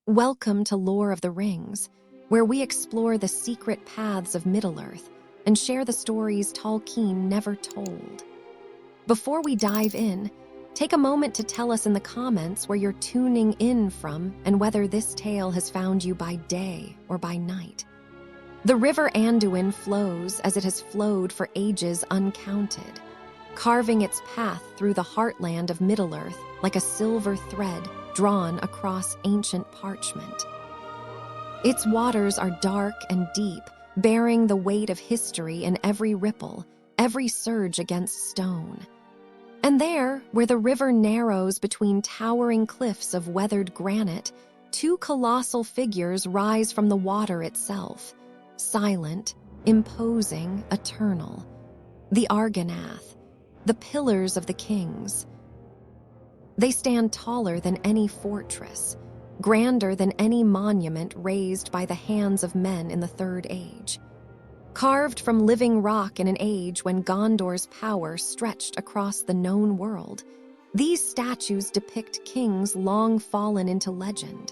Welcome to Lore of the Rings, where we explore the secret paths of Middle-earth and share the stories Tolkien never told. Before we dive in, take a moment to tell us in the comments where you're tuning in from and whether this tale has found you by day or by night. The river Anduin flows as it has flowed for ages uncounted, carving its path through the heartland of Middle-earth like a silver thread drawn across ancient parchment. Its waters are dark and deep, bearing the weight of history in every ripple, every surge against stone. And there, where the river narrows between towering cliffs of weathered granite, two colossal figures rise from the water itself, silent, imposing, eternal. The Argonath, the pillars of the kings. They stand taller than any fortress, grander than any monument raised by the hands of men in the Third Age. Carved from living rock in an age when Gondor's power stretched across the known world, these statues depict kings long fallen into legend.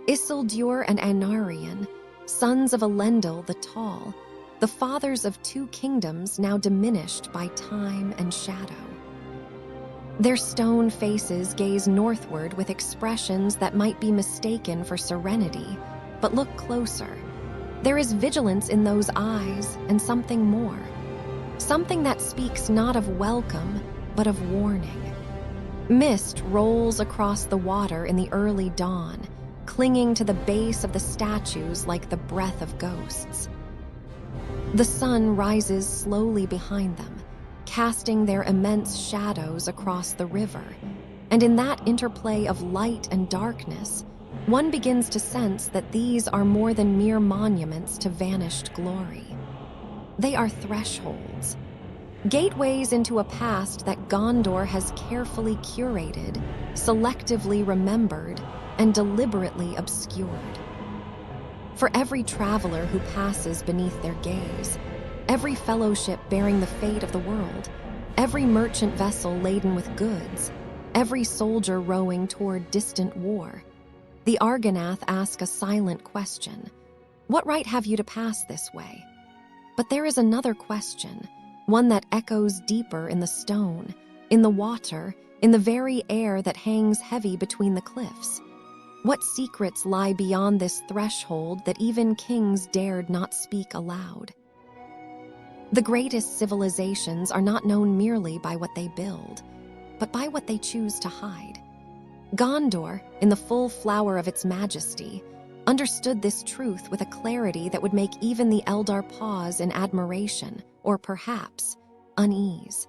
Isildur and Anarion, sons of Elendil the Tall, the fathers of two kingdoms now diminished by time and shadow. Their stone faces gaze northward with expressions that might be mistaken for serenity, but look closer. There is vigilance in those eyes and something more. Something that speaks not of welcome, but of warning. Mist rolls across the water in the early dawn, clinging to the base of the statues like the breath of ghosts. The sun rises slowly behind them, casting their immense shadows across the river, and in that interplay of light and darkness, one begins to sense that these are more than mere monuments to vanished glory. They are thresholds, gateways into a past that Gondor has carefully curated, selectively remembered, and deliberately obscured. For every traveler who passes beneath their gaze, every fellowship bearing the fate of the world, every merchant vessel laden with goods, every soldier rowing toward distant war, the Argonath ask a silent question. What right have you to pass this way? But there is another question, one that echoes deeper in the stone, in the water, in the very air that hangs heavy between the cliffs. What secrets lie beyond this threshold that even kings dared not speak aloud? The greatest civilizations are not known merely by what they build, but by what they choose to hide. Gondor, in the full flower of its majesty, understood this truth with a clarity that would make even the Eldar pause in admiration, or perhaps unease.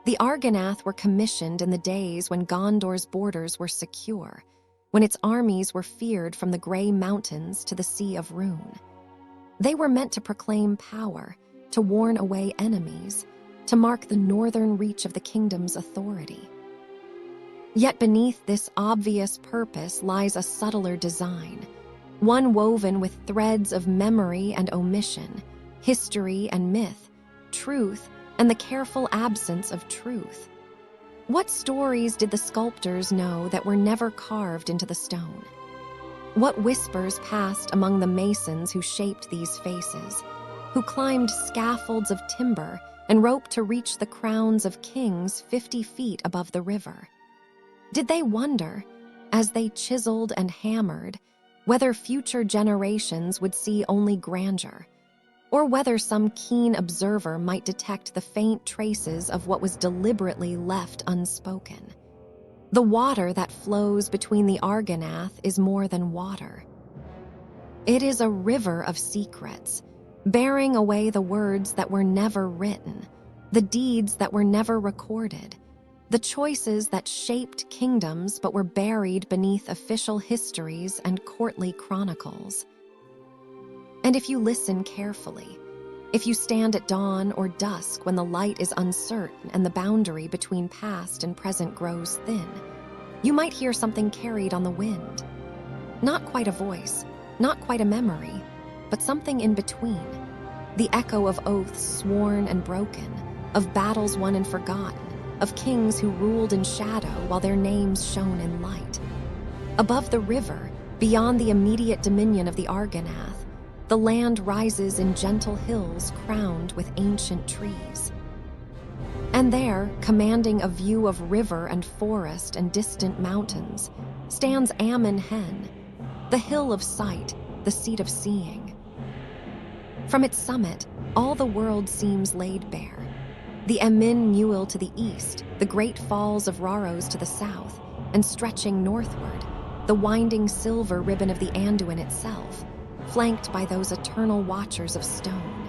The Argonath were commissioned in the days when Gondor's borders were secure, when its armies were feared from the Grey Mountains to the Sea of Rune. They were meant to proclaim power, to warn away enemies, to mark the northern reach of the kingdom's authority. Yet beneath this obvious purpose lies a subtler design, one woven with threads of memory and omission, history and myth, truth and the careful absence of truth. What stories did the sculptors know that were never carved into the stone? What whispers passed among the masons who shaped these faces, who climbed scaffolds of timber and roped to reach the crowns of kings 50 feet above the river? Did they wonder, as they chiseled and hammered, whether future generations would see only grandeur, or whether some keen observer might detect the faint traces of what was deliberately left unspoken? The water that flows between the Argonath is more than water. It is a river of secrets, bearing away the words that were never written, the deeds that were never recorded, the choices that shaped kingdoms but were buried beneath official histories and courtly chronicles. And if you listen carefully, if you stand at dawn or dusk when the light is uncertain and the boundary between past and present grows thin, you might hear something carried on the wind. Not quite a voice, not quite a memory, but something in between. The echo of oaths sworn and broken, of battles won and forgotten, of kings who ruled in shadow while their names shone in light. Above the river, Beyond the immediate dominion of the Argonath, the land rises in gentle hills crowned with ancient trees. And there, commanding a view of river and forest and distant mountains, stands Amon Hen, the hill of sight, the seat of seeing. From its summit, all the world seems laid bare. The Emin Newell to the east, the great falls of Raros to the south, and stretching northward, the winding silver ribbon of the Anduin itself, flanked by those eternal watchers of stone.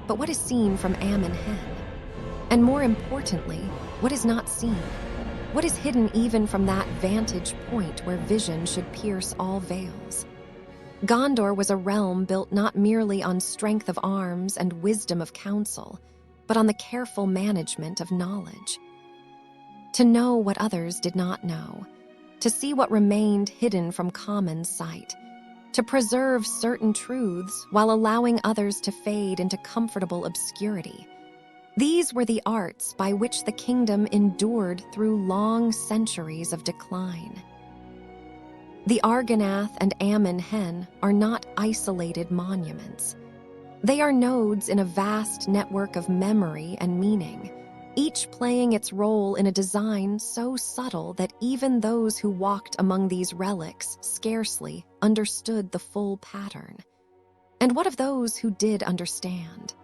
But what is seen from Amon Hen? And more importantly, what is not seen? What is hidden even from that vantage point where vision should pierce all veils? Gondor was a realm built not merely on strength of arms and wisdom of counsel, but on the careful management of knowledge. To know what others did not know, to see what remained hidden from common sight, to preserve certain truths while allowing others to fade into comfortable obscurity. These were the arts by which the kingdom endured through long centuries of decline. The Argonath and Amon Hen are not isolated monuments. They are nodes in a vast network of memory and meaning, each playing its role in a design so subtle that even those who walked among these relics scarcely understood the full pattern. And what of those who did understand?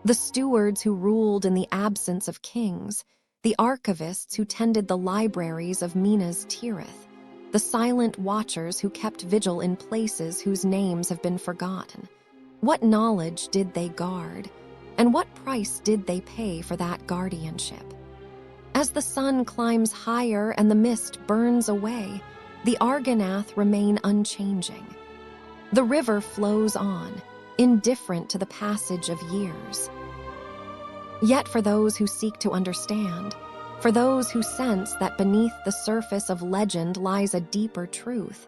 The stewards who ruled in the absence of kings, the archivists who tended the libraries of Minas Tirith, the silent watchers who kept vigil in places whose names have been forgotten. What knowledge did they guard, and what price did they pay for that guardianship? As the sun climbs higher and the mist burns away, the Argonath remain unchanging. The river flows on, indifferent to the passage of years. Yet for those who seek to understand, for those who sense that beneath the surface of legend lies a deeper truth,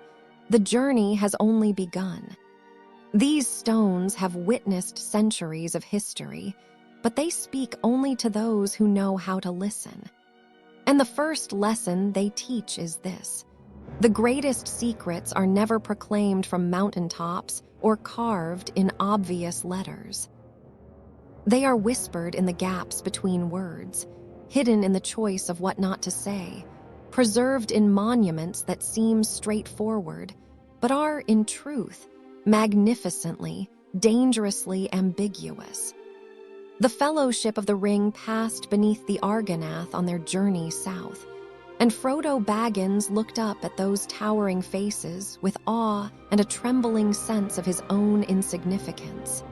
the journey has only begun. These stones have witnessed centuries of history, but they speak only to those who know how to listen. And the first lesson they teach is this: the greatest secrets are never proclaimed from mountaintops or carved in obvious letters. They are whispered in the gaps between words, hidden in the choice of what not to say, preserved in monuments that seem straightforward, but are, in truth, magnificently, dangerously ambiguous. The Fellowship of the Ring passed beneath the Argonath on their journey south, and Frodo Baggins looked up at those towering faces with awe and a trembling sense of his own insignificance.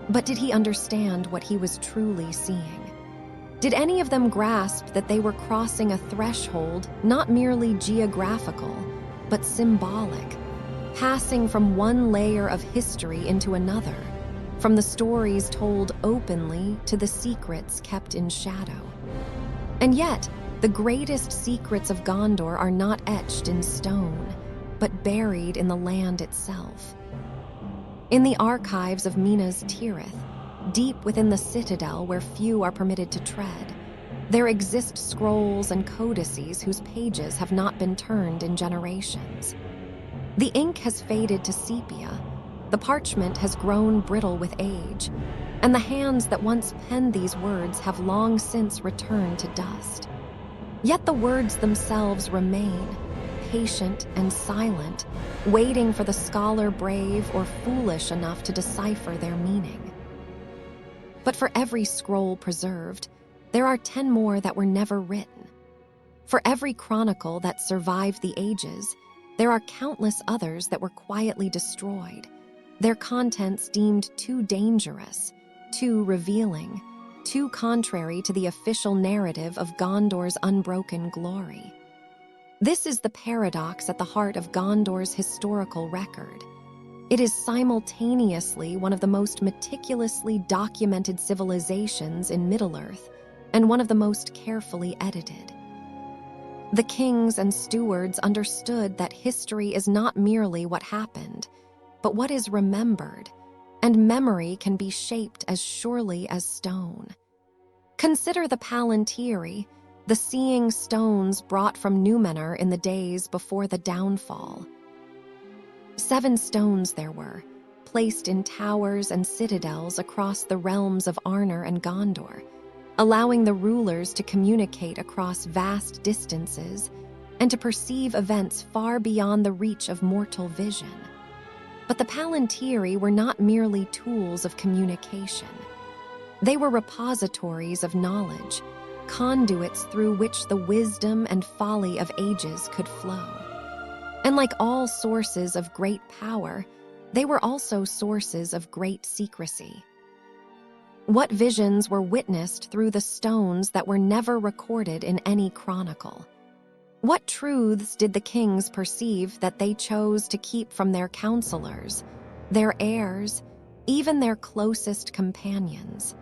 But did he understand what he was truly seeing? Did any of them grasp that they were crossing a threshold not merely geographical, but symbolic, passing from one layer of history into another, from the stories told openly to the secrets kept in shadow? And yet, the greatest secrets of Gondor are not etched in stone, but buried in the land itself. In the archives of Minas Tirith, deep within the citadel where few are permitted to tread, there exist scrolls and codices whose pages have not been turned in generations. The ink has faded to sepia, the parchment has grown brittle with age, and the hands that once penned these words have long since returned to dust. Yet the words themselves remain, patient and silent, waiting for the scholar brave or foolish enough to decipher their meaning. But for every scroll preserved, there are 10 more that were never written. For every chronicle that survived the ages, there are countless others that were quietly destroyed, their contents deemed too dangerous, too revealing, too contrary to the official narrative of Gondor's unbroken glory. This is the paradox at the heart of Gondor's historical record. It is simultaneously one of the most meticulously documented civilizations in Middle-earth and one of the most carefully edited. The kings and stewards understood that history is not merely what happened, but what is remembered, and memory can be shaped as surely as stone. Consider the Palantiri, the seeing stones brought from Numenor in the days before the downfall. 7 stones there were, placed in towers and citadels across the realms of Arnor and Gondor, allowing the rulers to communicate across vast distances and to perceive events far beyond the reach of mortal vision. But the Palantiri were not merely tools of communication. They were repositories of knowledge, conduits through which the wisdom and folly of ages could flow. And like all sources of great power, they were also sources of great secrecy. What visions were witnessed through the stones that were never recorded in any chronicle? What truths did the kings perceive that they chose to keep from their counselors, their heirs, even their closest companions?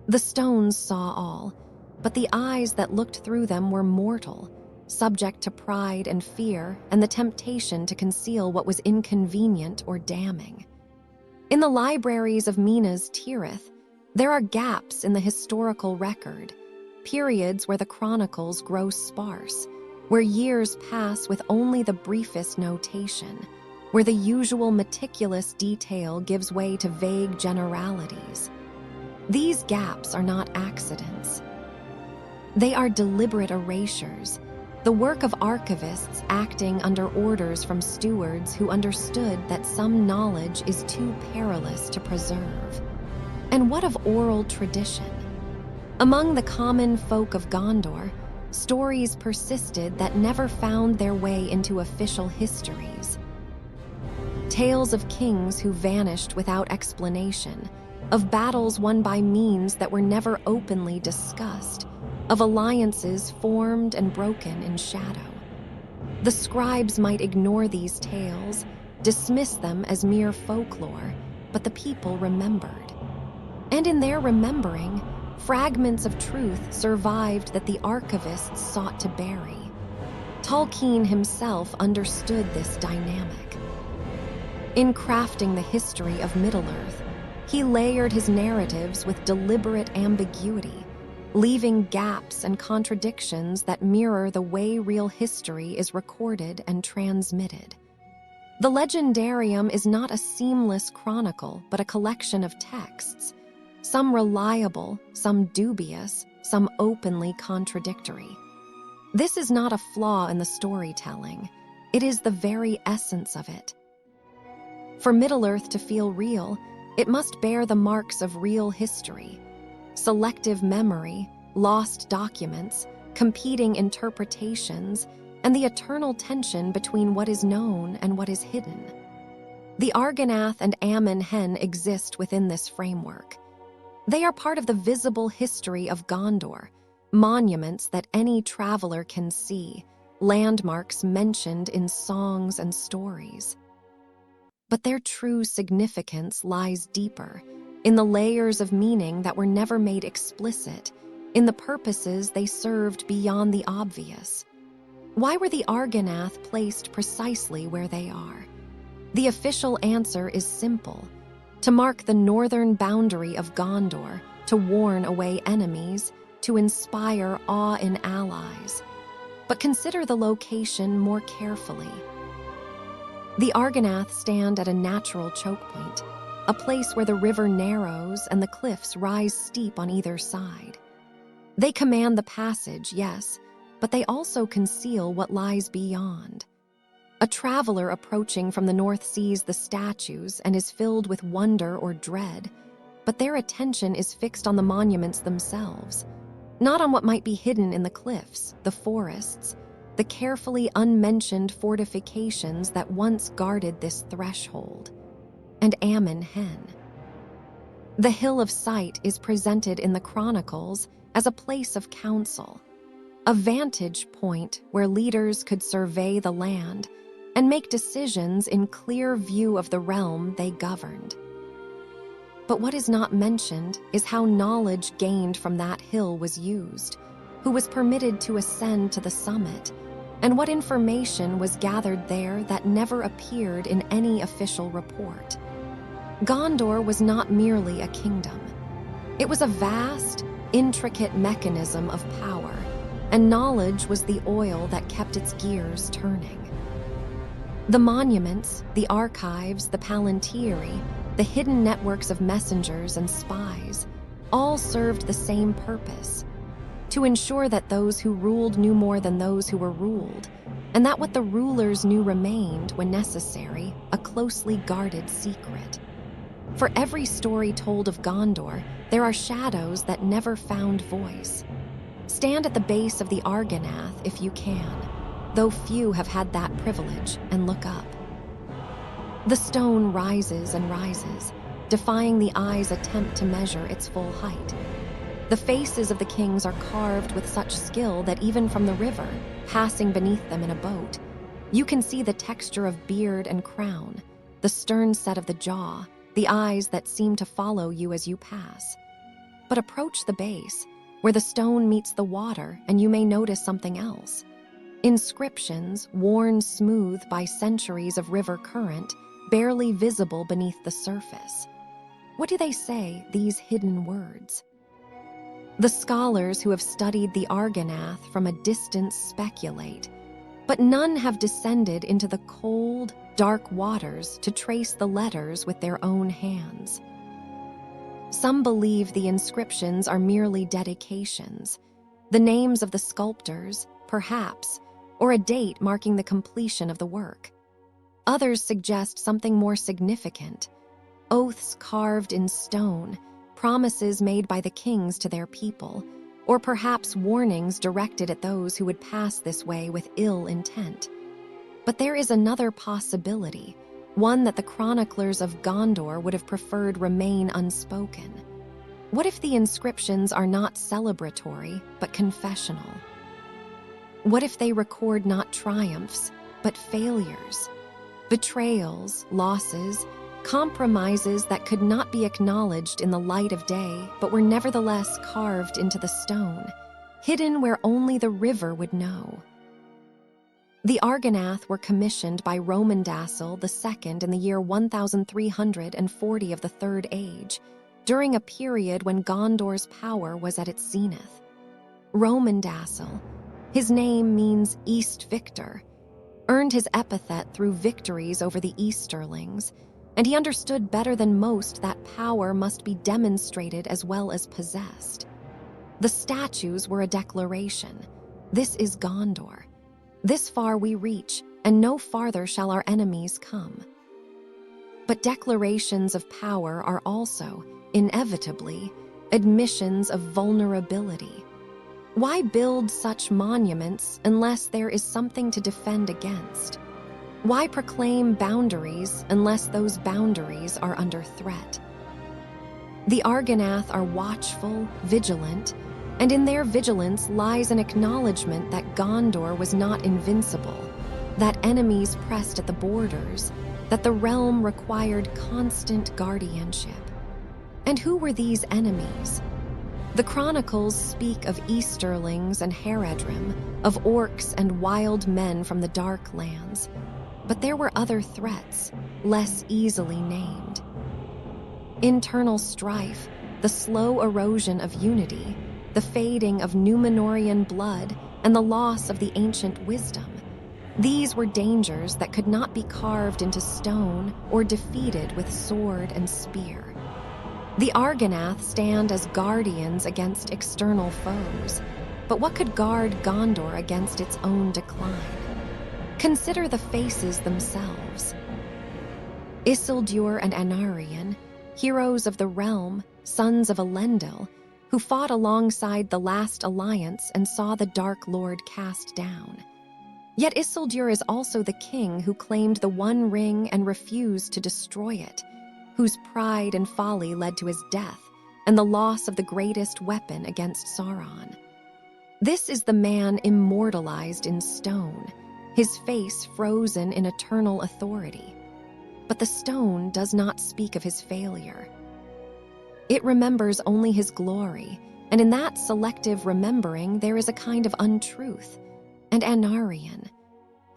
The stones saw all, but the eyes that looked through them were mortal, subject to pride and fear and the temptation to conceal what was inconvenient or damning. In the libraries of Minas Tirith, there are gaps in the historical record, periods where the chronicles grow sparse, where years pass with only the briefest notation, where the usual meticulous detail gives way to vague generalities. These gaps are not accidents. They are deliberate erasures, the work of archivists acting under orders from stewards who understood that some knowledge is too perilous to preserve. And what of oral tradition? Among the common folk of Gondor, stories persisted that never found their way into official histories. Tales of kings who vanished without explanation, of battles won by means that were never openly discussed, of alliances formed and broken in shadow. The scribes might ignore these tales, dismiss them as mere folklore, but the people remembered. And in their remembering, fragments of truth survived that the archivists sought to bury. Tolkien himself understood this dynamic. In crafting the history of Middle-earth, he layered his narratives with deliberate ambiguity, leaving gaps and contradictions that mirror the way real history is recorded and transmitted. The Legendarium is not a seamless chronicle, but a collection of texts, some reliable, some dubious, some openly contradictory. This is not a flaw in the storytelling. It is the very essence of it. For Middle-earth to feel real, it must bear the marks of real history. Selective memory, lost documents, competing interpretations, and the eternal tension between what is known and what is hidden. The Argonath and Amon Hen exist within this framework. They are part of the visible history of Gondor, monuments that any traveler can see, landmarks mentioned in songs and stories. But their true significance lies deeper, in the layers of meaning that were never made explicit, in the purposes they served beyond the obvious. Why were the Argonath placed precisely where they are? The official answer is simple: to mark the northern boundary of Gondor, to warn away enemies, to inspire awe in allies. But consider the location more carefully. The Argonath stand at a natural choke point, a place where the river narrows and the cliffs rise steep on either side. They command the passage, yes, but they also conceal what lies beyond. A traveler approaching from the north sees the statues and is filled with wonder or dread, but their attention is fixed on the monuments themselves, not on what might be hidden in the cliffs, the forests, the carefully unmentioned fortifications that once guarded this threshold. And Amon Hen. The Hill of Sight is presented in the chronicles as a place of counsel, a vantage point where leaders could survey the land and make decisions in clear view of the realm they governed. But what is not mentioned is how knowledge gained from that hill was used, who was permitted to ascend to the summit, and what information was gathered there that never appeared in any official report. Gondor was not merely a kingdom. It was a vast, intricate mechanism of power, and knowledge was the oil that kept its gears turning. The monuments, the archives, the palantiry, the hidden networks of messengers and spies, all served the same purpose: to ensure that those who ruled knew more than those who were ruled, and that what the rulers knew remained, when necessary, a closely guarded secret. For every story told of Gondor, there are shadows that never found voice. Stand at the base of the Argonath if you can, though few have had that privilege, and look up. The stone rises and rises, defying the eye's attempt to measure its full height. The faces of the kings are carved with such skill that even from the river, passing beneath them in a boat, you can see the texture of beard and crown, the stern set of the jaw, the eyes that seem to follow you as you pass. But approach the base, where the stone meets the water, and you may notice something else. Inscriptions, worn smooth by centuries of river current, barely visible beneath the surface. What do they say, these hidden words? The scholars who have studied the Argonath from a distance speculate, but none have descended into the cold, dark waters to trace the letters with their own hands. Some believe the inscriptions are merely dedications, the names of the sculptors, perhaps, or a date marking the completion of the work. Others suggest something more significant: oaths carved in stone, promises made by the kings to their people, or perhaps warnings directed at those who would pass this way with ill intent. But there is another possibility, one that the chroniclers of Gondor would have preferred remain unspoken. What if the inscriptions are not celebratory, but confessional? What if they record not triumphs, but failures, betrayals, losses, compromises that could not be acknowledged in the light of day, but were nevertheless carved into the stone, hidden where only the river would know? The Argonath were commissioned by Romandassel II in the year 1340 of the Third Age, during a period when Gondor's power was at its zenith. Romandassel, his name means East Victor, earned his epithet through victories over the Easterlings, and he understood better than most that power must be demonstrated as well as possessed. The statues were a declaration: this is Gondor. This far we reach, and no farther shall our enemies come. But declarations of power are also, inevitably, admissions of vulnerability. Why build such monuments unless there is something to defend against? Why proclaim boundaries unless those boundaries are under threat? The Argonath are watchful, vigilant, and in their vigilance lies an acknowledgement that Gondor was not invincible, that enemies pressed at the borders, that the realm required constant guardianship. And who were these enemies? The chronicles speak of Easterlings and Haradrim, of orcs and wild men from the dark lands, but there were other threats, less easily named. Internal strife, the slow erosion of unity, the fading of Númenórean blood, and the loss of the ancient wisdom. These were dangers that could not be carved into stone or defeated with sword and spear. The Argonath stand as guardians against external foes, but what could guard Gondor against its own decline? Consider the faces themselves. Isildur and Anarion, heroes of the realm, sons of Elendil, who fought alongside the last alliance and saw the Dark Lord cast down. Yet Isildur is also the king who claimed the One Ring and refused to destroy it, whose pride and folly led to his death and the loss of the greatest weapon against Sauron. This is the man immortalized in stone, his face frozen in eternal authority. But the stone does not speak of his failure. It remembers only his glory, and in that selective remembering there is a kind of untruth. And Anarion,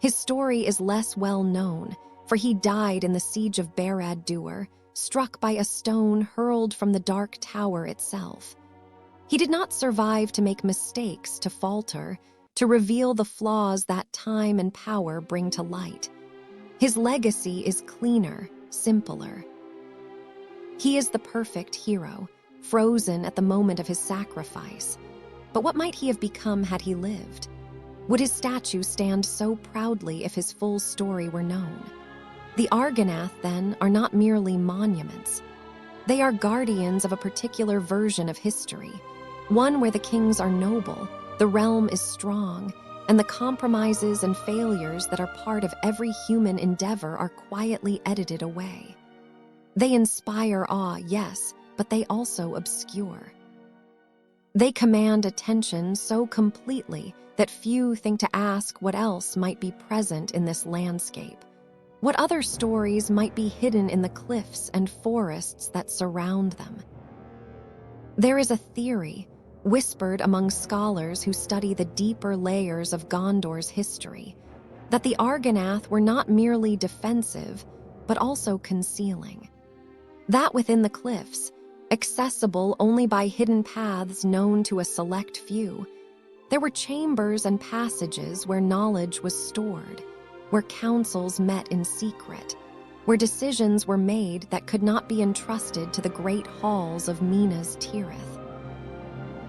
his story is less well known, for he died in the siege of Barad-dûr, struck by a stone hurled from the Dark Tower itself. He did not survive to make mistakes, to falter, to reveal the flaws that time and power bring to light. His legacy is cleaner, simpler. He is the perfect hero, frozen at the moment of his sacrifice. But what might he have become had he lived? Would his statue stand so proudly if his full story were known? The Argonath, then, are not merely monuments. They are guardians of a particular version of history, one where the kings are noble, the realm is strong, and the compromises and failures that are part of every human endeavor are quietly edited away. They inspire awe, yes, but they also obscure. They command attention so completely that few think to ask what else might be present in this landscape. What other stories might be hidden in the cliffs and forests that surround them? There is a theory, whispered among scholars who study the deeper layers of Gondor's history, that the Argonath were not merely defensive, but also concealing. That within the cliffs, accessible only by hidden paths known to a select few, there were chambers and passages where knowledge was stored, where councils met in secret, where decisions were made that could not be entrusted to the great halls of Minas Tirith.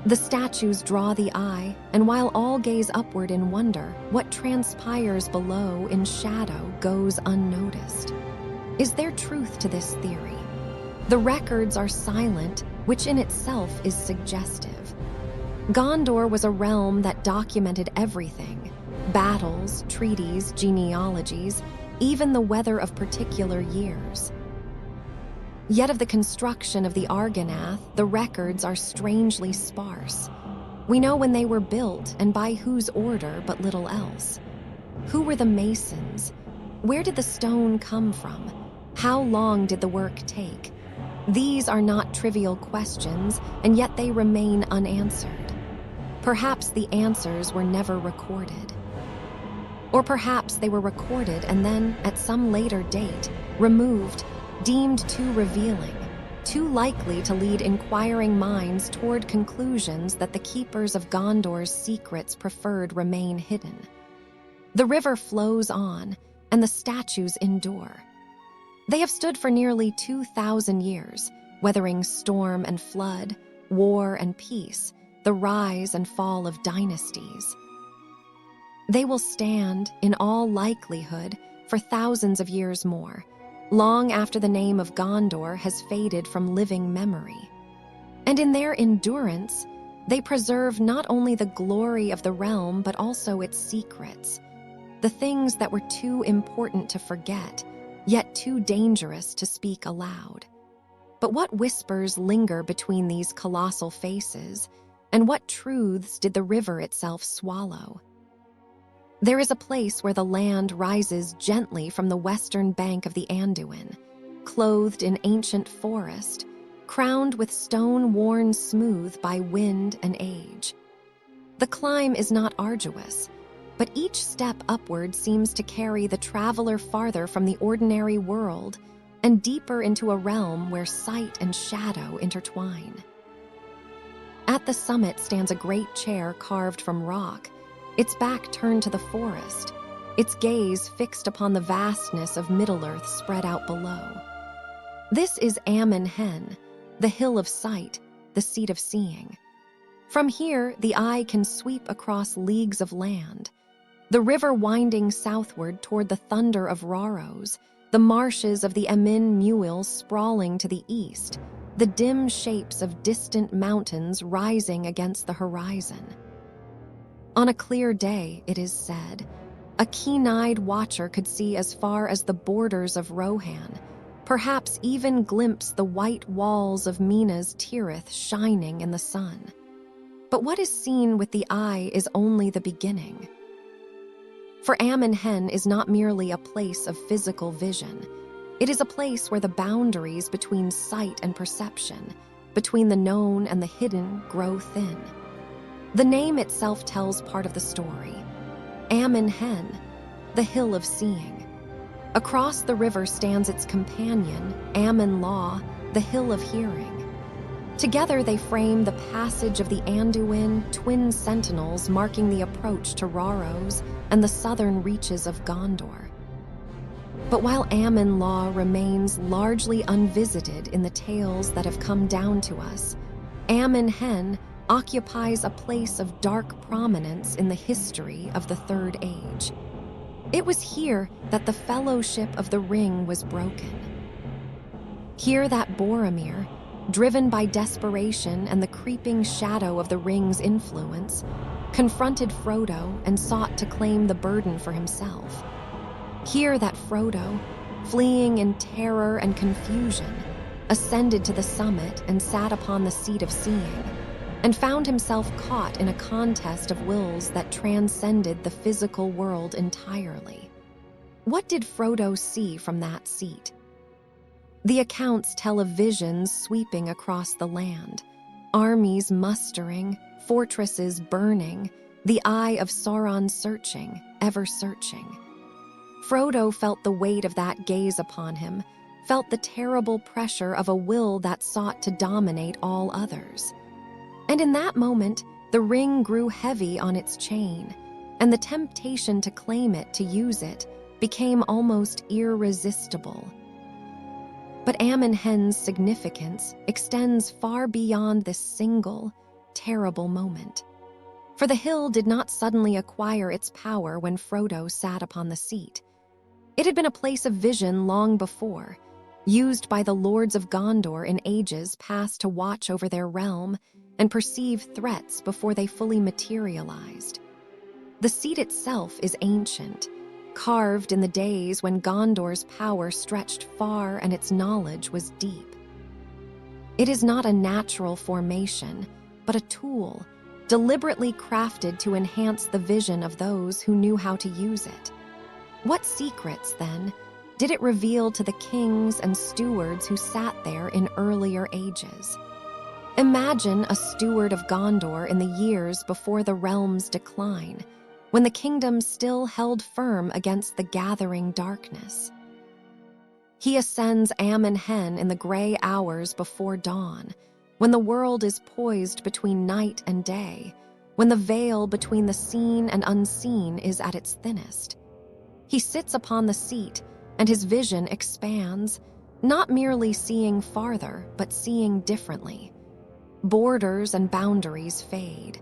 The statues draw the eye, and while all gaze upward in wonder, what transpires below in shadow goes unnoticed. Is there truth to this theory? The records are silent, which in itself is suggestive. Gondor was a realm that documented everything: battles, treaties, genealogies, even the weather of particular years. Yet of the construction of the Argonath, the records are strangely sparse. We know when they were built and by whose order, but little else. Who were the masons? Where did the stone come from? How long did the work take? These are not trivial questions, and yet they remain unanswered. Perhaps the answers were never recorded. Or perhaps they were recorded and then, at some later date, removed, deemed too revealing, too likely to lead inquiring minds toward conclusions that the keepers of Gondor's secrets preferred remain hidden. The river flows on, and the statues endure. They have stood for nearly 2,000 years, weathering storm and flood, war and peace, the rise and fall of dynasties. They will stand, in all likelihood, for thousands of years more, long after the name of Gondor has faded from living memory. And in their endurance, they preserve not only the glory of the realm but also its secrets, the things that were too important to forget, yet too dangerous to speak aloud. But what whispers linger between these colossal faces, and what truths did the river itself swallow? There is a place where the land rises gently from the western bank of the Anduin, clothed in ancient forest, crowned with stone worn smooth by wind and age. The climb is not arduous, but each step upward seems to carry the traveler farther from the ordinary world and deeper into a realm where sight and shadow intertwine. At the summit stands a great chair carved from rock, its back turned to the forest, its gaze fixed upon the vastness of Middle-earth spread out below. This is Amon Hen, the hill of sight, the seat of seeing. From here, the eye can sweep across leagues of land, the river winding southward toward the thunder of Raros, the marshes of the Emin Muil sprawling to the east, the dim shapes of distant mountains rising against the horizon. On a clear day, it is said, a keen-eyed watcher could see as far as the borders of Rohan, perhaps even glimpse the white walls of Minas Tirith shining in the sun. But what is seen with the eye is only the beginning. For Amon Hen is not merely a place of physical vision. It is a place where the boundaries between sight and perception, between the known and the hidden, grow thin. The name itself tells part of the story. Amon Hen, the hill of seeing. Across the river stands its companion, Amon Law, the hill of hearing. Together they frame the passage of the Anduin, twin sentinels marking the approach to Rauros and the southern reaches of Gondor. But while Amon Law remains largely unvisited in the tales that have come down to us, Amon Hen occupies a place of dark prominence in the history of the Third Age. It was here that the Fellowship of the Ring was broken. Here that Boromir, driven by desperation and the creeping shadow of the ring's influence, confronted Frodo and sought to claim the burden for himself. Here that Frodo, fleeing in terror and confusion, ascended to the summit and sat upon the seat of seeing, and found himself caught in a contest of wills that transcended the physical world entirely. What did Frodo see from that seat? The accounts tell of visions sweeping across the land, armies mustering, fortresses burning, the eye of Sauron searching, ever searching. Frodo felt the weight of that gaze upon him, felt the terrible pressure of a will that sought to dominate all others. And in that moment, the ring grew heavy on its chain, and the temptation to claim it, to use it, became almost irresistible. But Amon Hen's significance extends far beyond this single, terrible moment. For the hill did not suddenly acquire its power when Frodo sat upon the seat. It had been a place of vision long before, used by the lords of Gondor in ages past to watch over their realm and perceive threats before they fully materialized. The seat itself is ancient, carved in the days when Gondor's power stretched far and its knowledge was deep. It is not a natural formation, but a tool, deliberately crafted to enhance the vision of those who knew how to use it. What secrets, then, did it reveal to the kings and stewards who sat there in earlier ages? Imagine a steward of Gondor in the years before the realm's decline, when the kingdom still held firm against the gathering darkness. He ascends Amon Hen in the gray hours before dawn, when the world is poised between night and day, when the veil between the seen and unseen is at its thinnest. He sits upon the seat, and his vision expands, not merely seeing farther, but seeing differently. Borders and boundaries fade.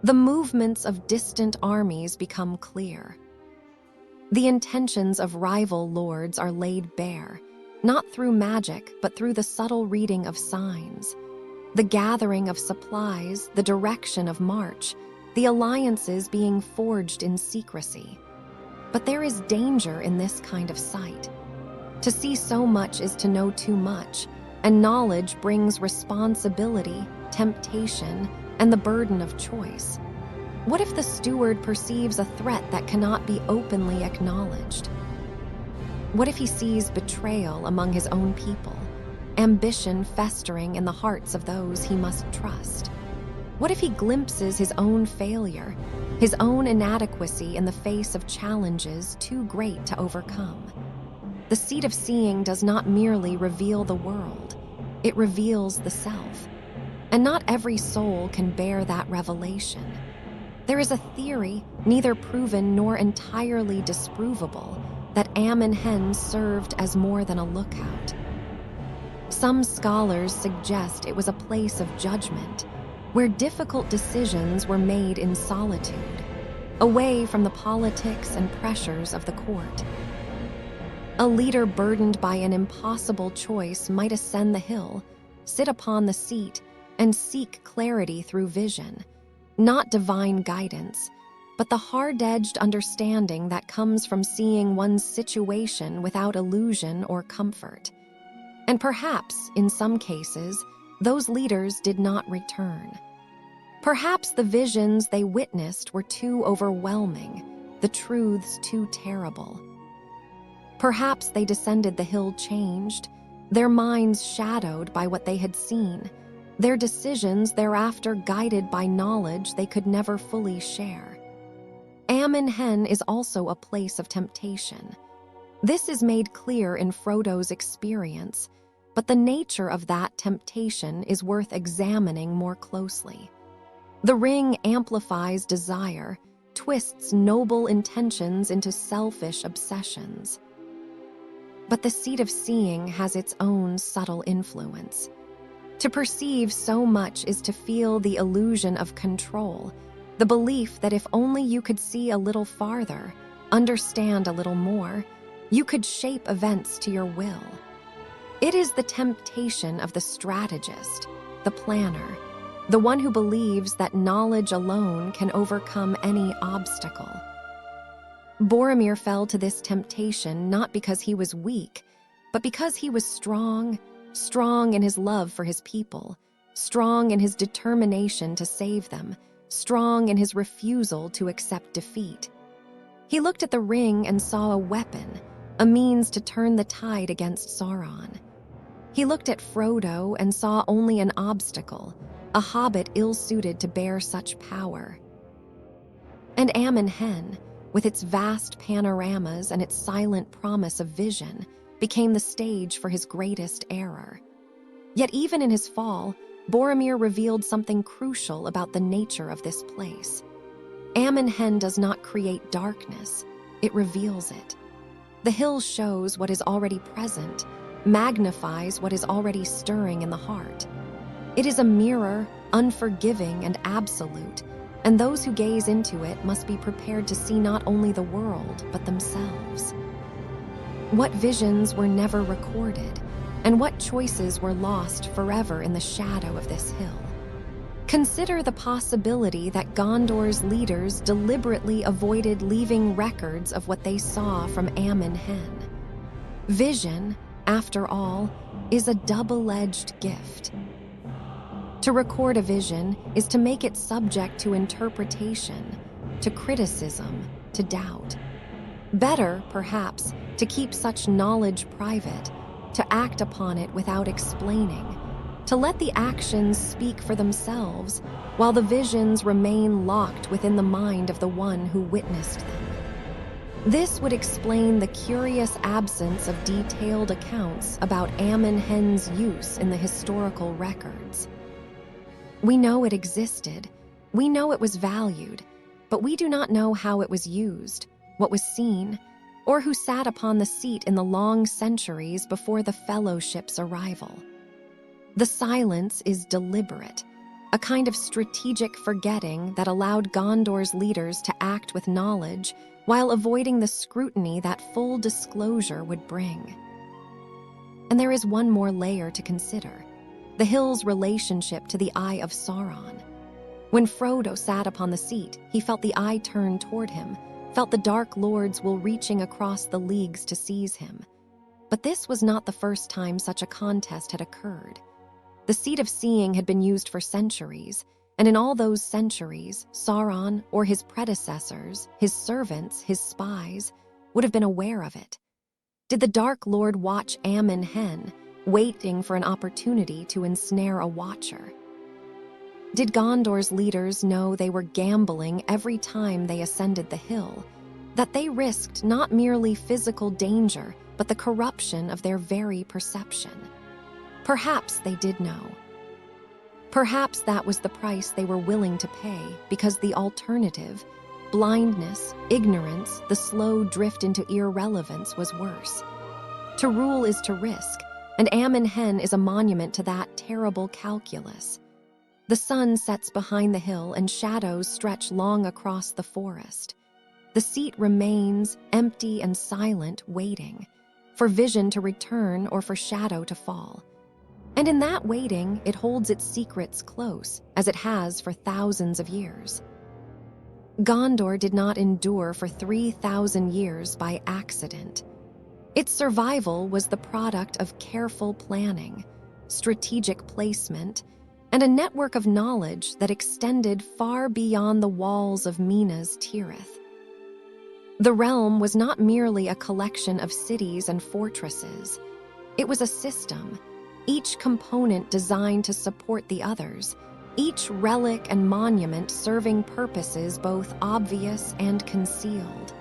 The movements of distant armies become clear. The intentions of rival lords are laid bare, not through magic, but through the subtle reading of signs. The gathering of supplies, the direction of march, the alliances being forged in secrecy. But there is danger in this kind of sight. To see so much is to know too much, and knowledge brings responsibility, temptation, and the burden of choice. What if the steward perceives a threat that cannot be openly acknowledged? What if he sees betrayal among his own people, ambition festering in the hearts of those he must trust? What if he glimpses his own failure, his own inadequacy in the face of challenges too great to overcome? The seat of seeing does not merely reveal the world, it reveals the self. And not every soul can bear that revelation. There is a theory, neither proven nor entirely disprovable, that Amon Hen served as more than a lookout. Some scholars suggest it was a place of judgment, where difficult decisions were made in solitude, away from the politics and pressures of the court. A leader burdened by an impossible choice might ascend the hill, sit upon the seat, and seek clarity through vision, not divine guidance, but the hard-edged understanding that comes from seeing one's situation without illusion or comfort. And perhaps, in some cases, those leaders did not return. Perhaps the visions they witnessed were too overwhelming, the truths too terrible. Perhaps they descended the hill changed, their minds shadowed by what they had seen, their decisions thereafter guided by knowledge they could never fully share. Amon Hen is also a place of temptation. This is made clear in Frodo's experience, but the nature of that temptation is worth examining more closely. The ring amplifies desire, twists noble intentions into selfish obsessions. But the seat of seeing has its own subtle influence. To perceive so much is to feel the illusion of control, the belief that if only you could see a little farther, understand a little more, you could shape events to your will. It is the temptation of the strategist, the planner, the one who believes that knowledge alone can overcome any obstacle. Boromir fell to this temptation not because he was weak, but because he was strong in his love for his people, strong in his determination to save them, strong in his refusal to accept defeat. He looked at the ring and saw a weapon, a means to turn the tide against Sauron. He looked at Frodo and saw only an obstacle, a hobbit ill-suited to bear such power. And Amon Hen, with its vast panoramas and its silent promise of vision, became the stage for his greatest error. Yet even in his fall, Boromir revealed something crucial about the nature of this place. Amon Hen does not create darkness, it reveals it. The hill shows what is already present, magnifies what is already stirring in the heart. It is a mirror, unforgiving and absolute, and those who gaze into it must be prepared to see not only the world, but themselves. What visions were never recorded, and what choices were lost forever in the shadow of this hill? Consider the possibility that Gondor's leaders deliberately avoided leaving records of what they saw from Amon Hen. Vision, after all, is a double-edged gift. To record a vision is to make it subject to interpretation, to criticism, to doubt. Better, perhaps, to keep such knowledge private, to act upon it without explaining, to let the actions speak for themselves, while the visions remain locked within the mind of the one who witnessed them. This would explain the curious absence of detailed accounts about Amon Hen's use in the historical records. We know it existed, we know it was valued, but we do not know how it was used, what was seen, or who sat upon the seat in the long centuries before the Fellowship's arrival. The silence is deliberate, a kind of strategic forgetting that allowed Gondor's leaders to act with knowledge while avoiding the scrutiny that full disclosure would bring. And there is one more layer to consider: the hill's relationship to the Eye of Sauron. When Frodo sat upon the seat, he felt the eye turn toward him, felt the Dark Lord's will reaching across the leagues to seize him. But this was not the first time such a contest had occurred. The seat of seeing had been used for centuries, and in all those centuries, Sauron or his predecessors, his servants, his spies, would have been aware of it. Did the Dark Lord watch Amon Hen, waiting for an opportunity to ensnare a watcher? Did Gondor's leaders know they were gambling every time they ascended the hill, that they risked not merely physical danger, but the corruption of their very perception? Perhaps they did know. Perhaps that was the price they were willing to pay, because the alternative, blindness, ignorance, the slow drift into irrelevance, was worse. To rule is to risk, and Amon Hen is a monument to that terrible calculus. The sun sets behind the hill and shadows stretch long across the forest. The seat remains empty and silent, waiting for vision to return or for shadow to fall. And in that waiting, it holds its secrets close, as it has for thousands of years. Gondor did not endure for 3,000 years by accident. Its survival was the product of careful planning, strategic placement, and a network of knowledge that extended far beyond the walls of Minas Tirith. The realm was not merely a collection of cities and fortresses. It was a system, each component designed to support the others, each relic and monument serving purposes both obvious and concealed.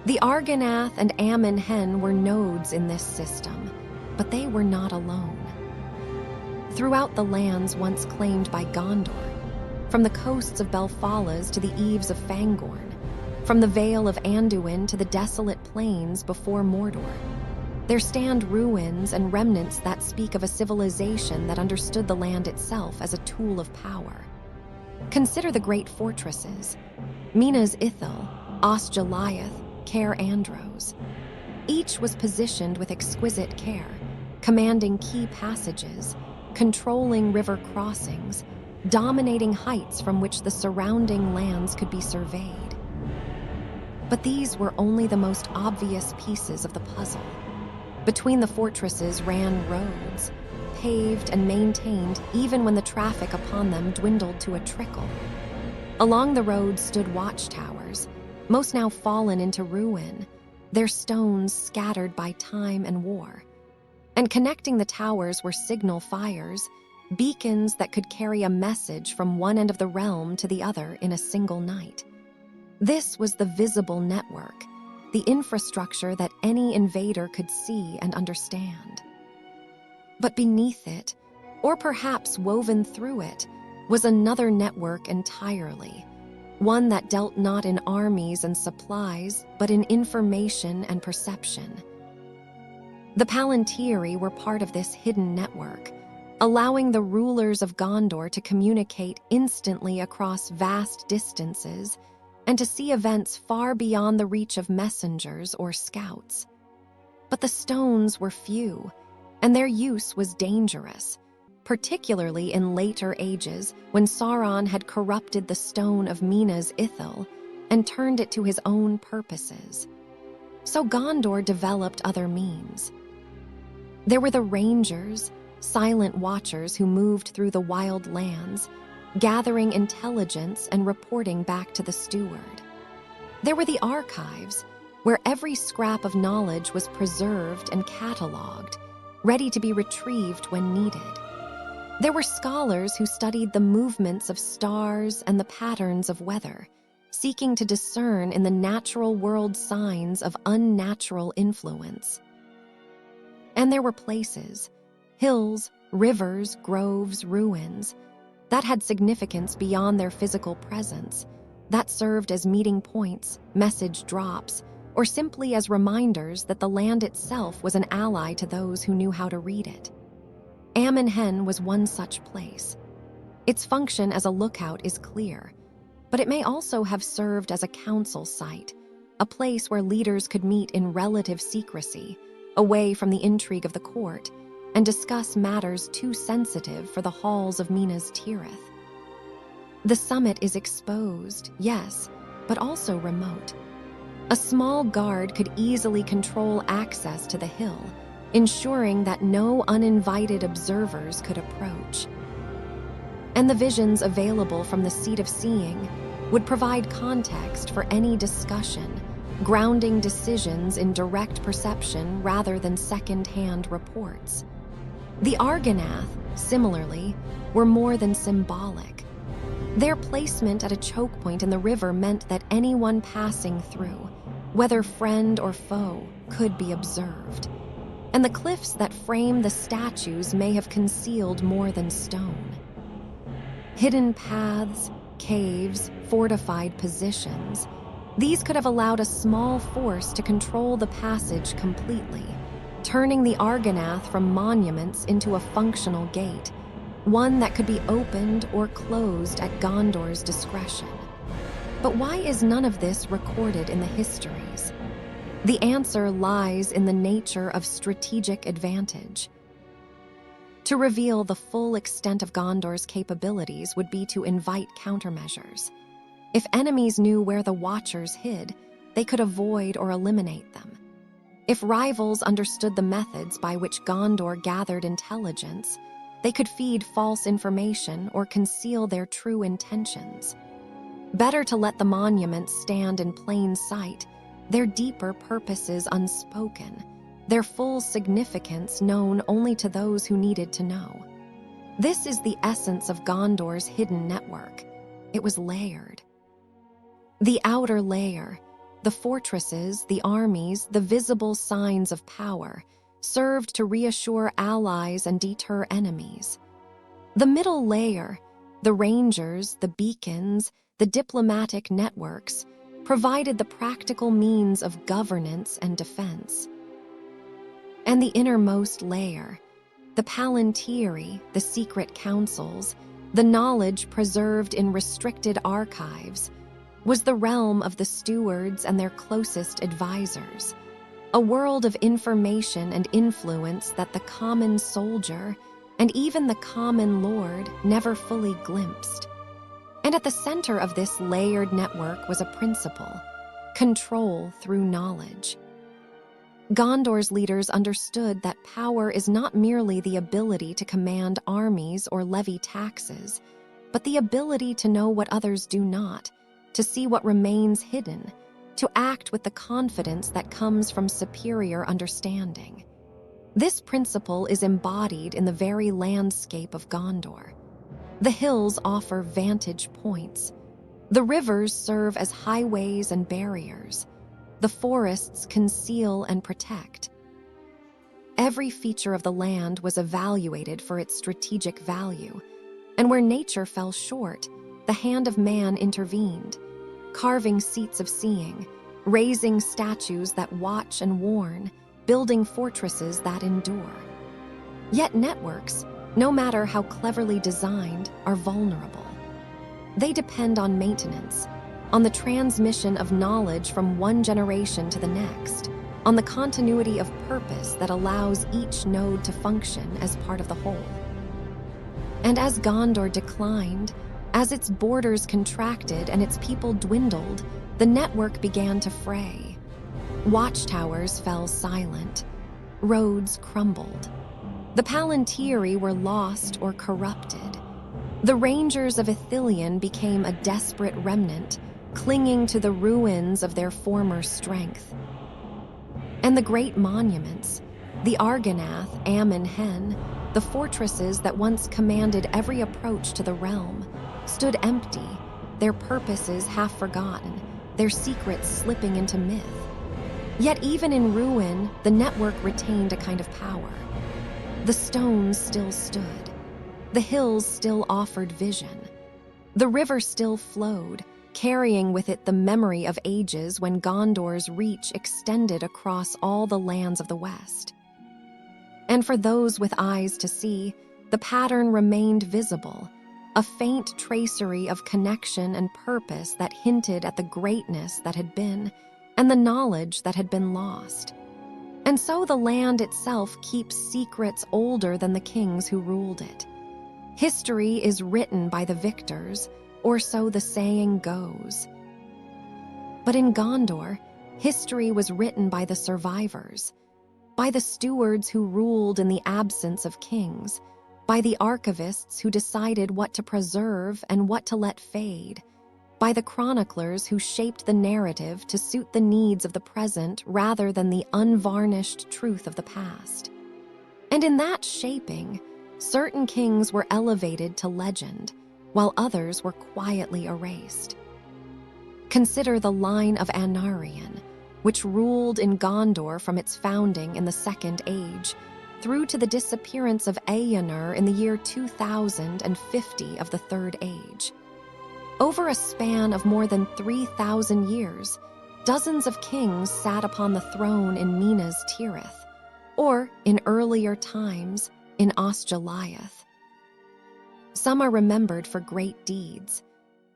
The Argonath and Amon Hen were nodes in this system, but they were not alone. throughout the lands once claimed by Gondor, from the coasts of Belfalas to the eaves of Fangorn, from the Vale of Anduin to the desolate plains before Mordor. There stand ruins and remnants that speak of a civilization that understood the land itself as a tool of power. Consider the great fortresses: Minas Ithil, Osgiliath, Caer Andros. Each was positioned with exquisite care, commanding key passages, controlling river crossings, dominating heights from which the surrounding lands could be surveyed. But these were only the most obvious pieces of the puzzle. Between the fortresses ran roads, paved and maintained even when the traffic upon them dwindled to a trickle. Along the roads stood watchtowers, most now fallen into ruin, their stones scattered by time and war. And connecting the towers were signal fires, beacons that could carry a message from one end of the realm to the other in a single night. This was the visible network, the infrastructure that any invader could see and understand. But beneath it, or perhaps woven through it, was another network entirely, one that dealt not in armies and supplies, but in information and perception. The Palantiri were part of this hidden network, allowing the rulers of Gondor to communicate instantly across vast distances and to see events far beyond the reach of messengers or scouts. But the stones were few, and their use was dangerous, particularly in later ages when Sauron had corrupted the stone of Minas Ithil and turned it to his own purposes. So Gondor developed other means. There were the Rangers, silent watchers who moved through the wild lands, gathering intelligence and reporting back to the steward. There were the archives, where every scrap of knowledge was preserved and catalogued, ready to be retrieved when needed. There were scholars who studied the movements of stars and the patterns of weather, seeking to discern in the natural world signs of unnatural influence. And there were places, hills, rivers, groves, ruins, that had significance beyond their physical presence, that served as meeting points, message drops, or simply as reminders that the land itself was an ally to those who knew how to read it. Amon Hen was one such place. Its function as a lookout is clear, but it may also have served as a council site, a place where leaders could meet in relative secrecy, away from the intrigue of the court, and discuss matters too sensitive for the halls of Minas Tirith. The summit is exposed, yes, but also remote. A small guard could easily control access to the hill, ensuring that no uninvited observers could approach. And the visions available from the Seat of Seeing would provide context for any discussion, grounding decisions in direct perception rather than second-hand reports. The Argonath, similarly, were more than symbolic. Their placement at a choke point in the river meant that anyone passing through, whether friend or foe, could be observed. And the cliffs that frame the statues may have concealed more than stone. Hidden paths, caves, fortified positions, these could have allowed a small force to control the passage completely, turning the Argonath from monuments into a functional gate, one that could be opened or closed at Gondor's discretion. But why is none of this recorded in the histories? The answer lies in the nature of strategic advantage. To reveal the full extent of Gondor's capabilities would be to invite countermeasures. If enemies knew where the Watchers hid, they could avoid or eliminate them. If rivals understood the methods by which Gondor gathered intelligence, they could feed false information or conceal their true intentions. Better to let the monuments stand in plain sight, their deeper purposes unspoken, their full significance known only to those who needed to know. This is the essence of Gondor's hidden network. It was layered. The outer layer, the fortresses, the armies, the visible signs of power, served to reassure allies and deter enemies. The middle layer, the rangers, the beacons, the diplomatic networks, provided the practical means of governance and defense. And the innermost layer, the Palantiri, the secret councils, the knowledge preserved in restricted archives, was the realm of the stewards and their closest advisors, a world of information and influence that the common soldier and even the common lord never fully glimpsed. And at the center of this layered network was a principle: control through knowledge. Gondor's leaders understood that power is not merely the ability to command armies or levy taxes, but the ability to know what others do not, to see what remains hidden, to act with the confidence that comes from superior understanding. This principle is embodied in the very landscape of Gondor. The hills offer vantage points. The rivers serve as highways and barriers. The forests conceal and protect. Every feature of the land was evaluated for its strategic value, and where nature fell short, the hand of man intervened, carving seats of seeing, raising statues that watch and warn, building fortresses that endure. Yet networks, no matter how cleverly designed, are vulnerable. They depend on maintenance, on the transmission of knowledge from one generation to the next, on the continuity of purpose that allows each node to function as part of the whole. And as Gondor declined, as its borders contracted and its people dwindled, the network began to fray. Watchtowers fell silent. Roads crumbled. The Palantiri were lost or corrupted. The Rangers of Ithilien became a desperate remnant, clinging to the ruins of their former strength. And the great monuments, the Argonath, Amon Hen, the fortresses that once commanded every approach to the realm, stood empty, their purposes half forgotten, their secrets slipping into myth. Yet even in ruin, the network retained a kind of power. The stones still stood. The hills still offered vision. The river still flowed, carrying with it the memory of ages when Gondor's reach extended across all the lands of the West. And for those with eyes to see, the pattern remained visible, a faint tracery of connection and purpose that hinted at the greatness that had been, and the knowledge that had been lost. And so the land itself keeps secrets older than the kings who ruled it. History is written by the victors, or so the saying goes. But in Gondor, history was written by the survivors, by the stewards who ruled in the absence of kings, by the archivists who decided what to preserve and what to let fade, by the chroniclers who shaped the narrative to suit the needs of the present rather than the unvarnished truth of the past. And in that shaping, certain kings were elevated to legend, while others were quietly erased. Consider the line of Anarion, which ruled in Gondor from its founding in the Second Age, through to the disappearance of Eomer in the year 2050 of the Third Age. Over a span of more than 3,000 years, dozens of kings sat upon the throne in Minas Tirith, or, in earlier times, in Osgiliath. Some are remembered for great deeds.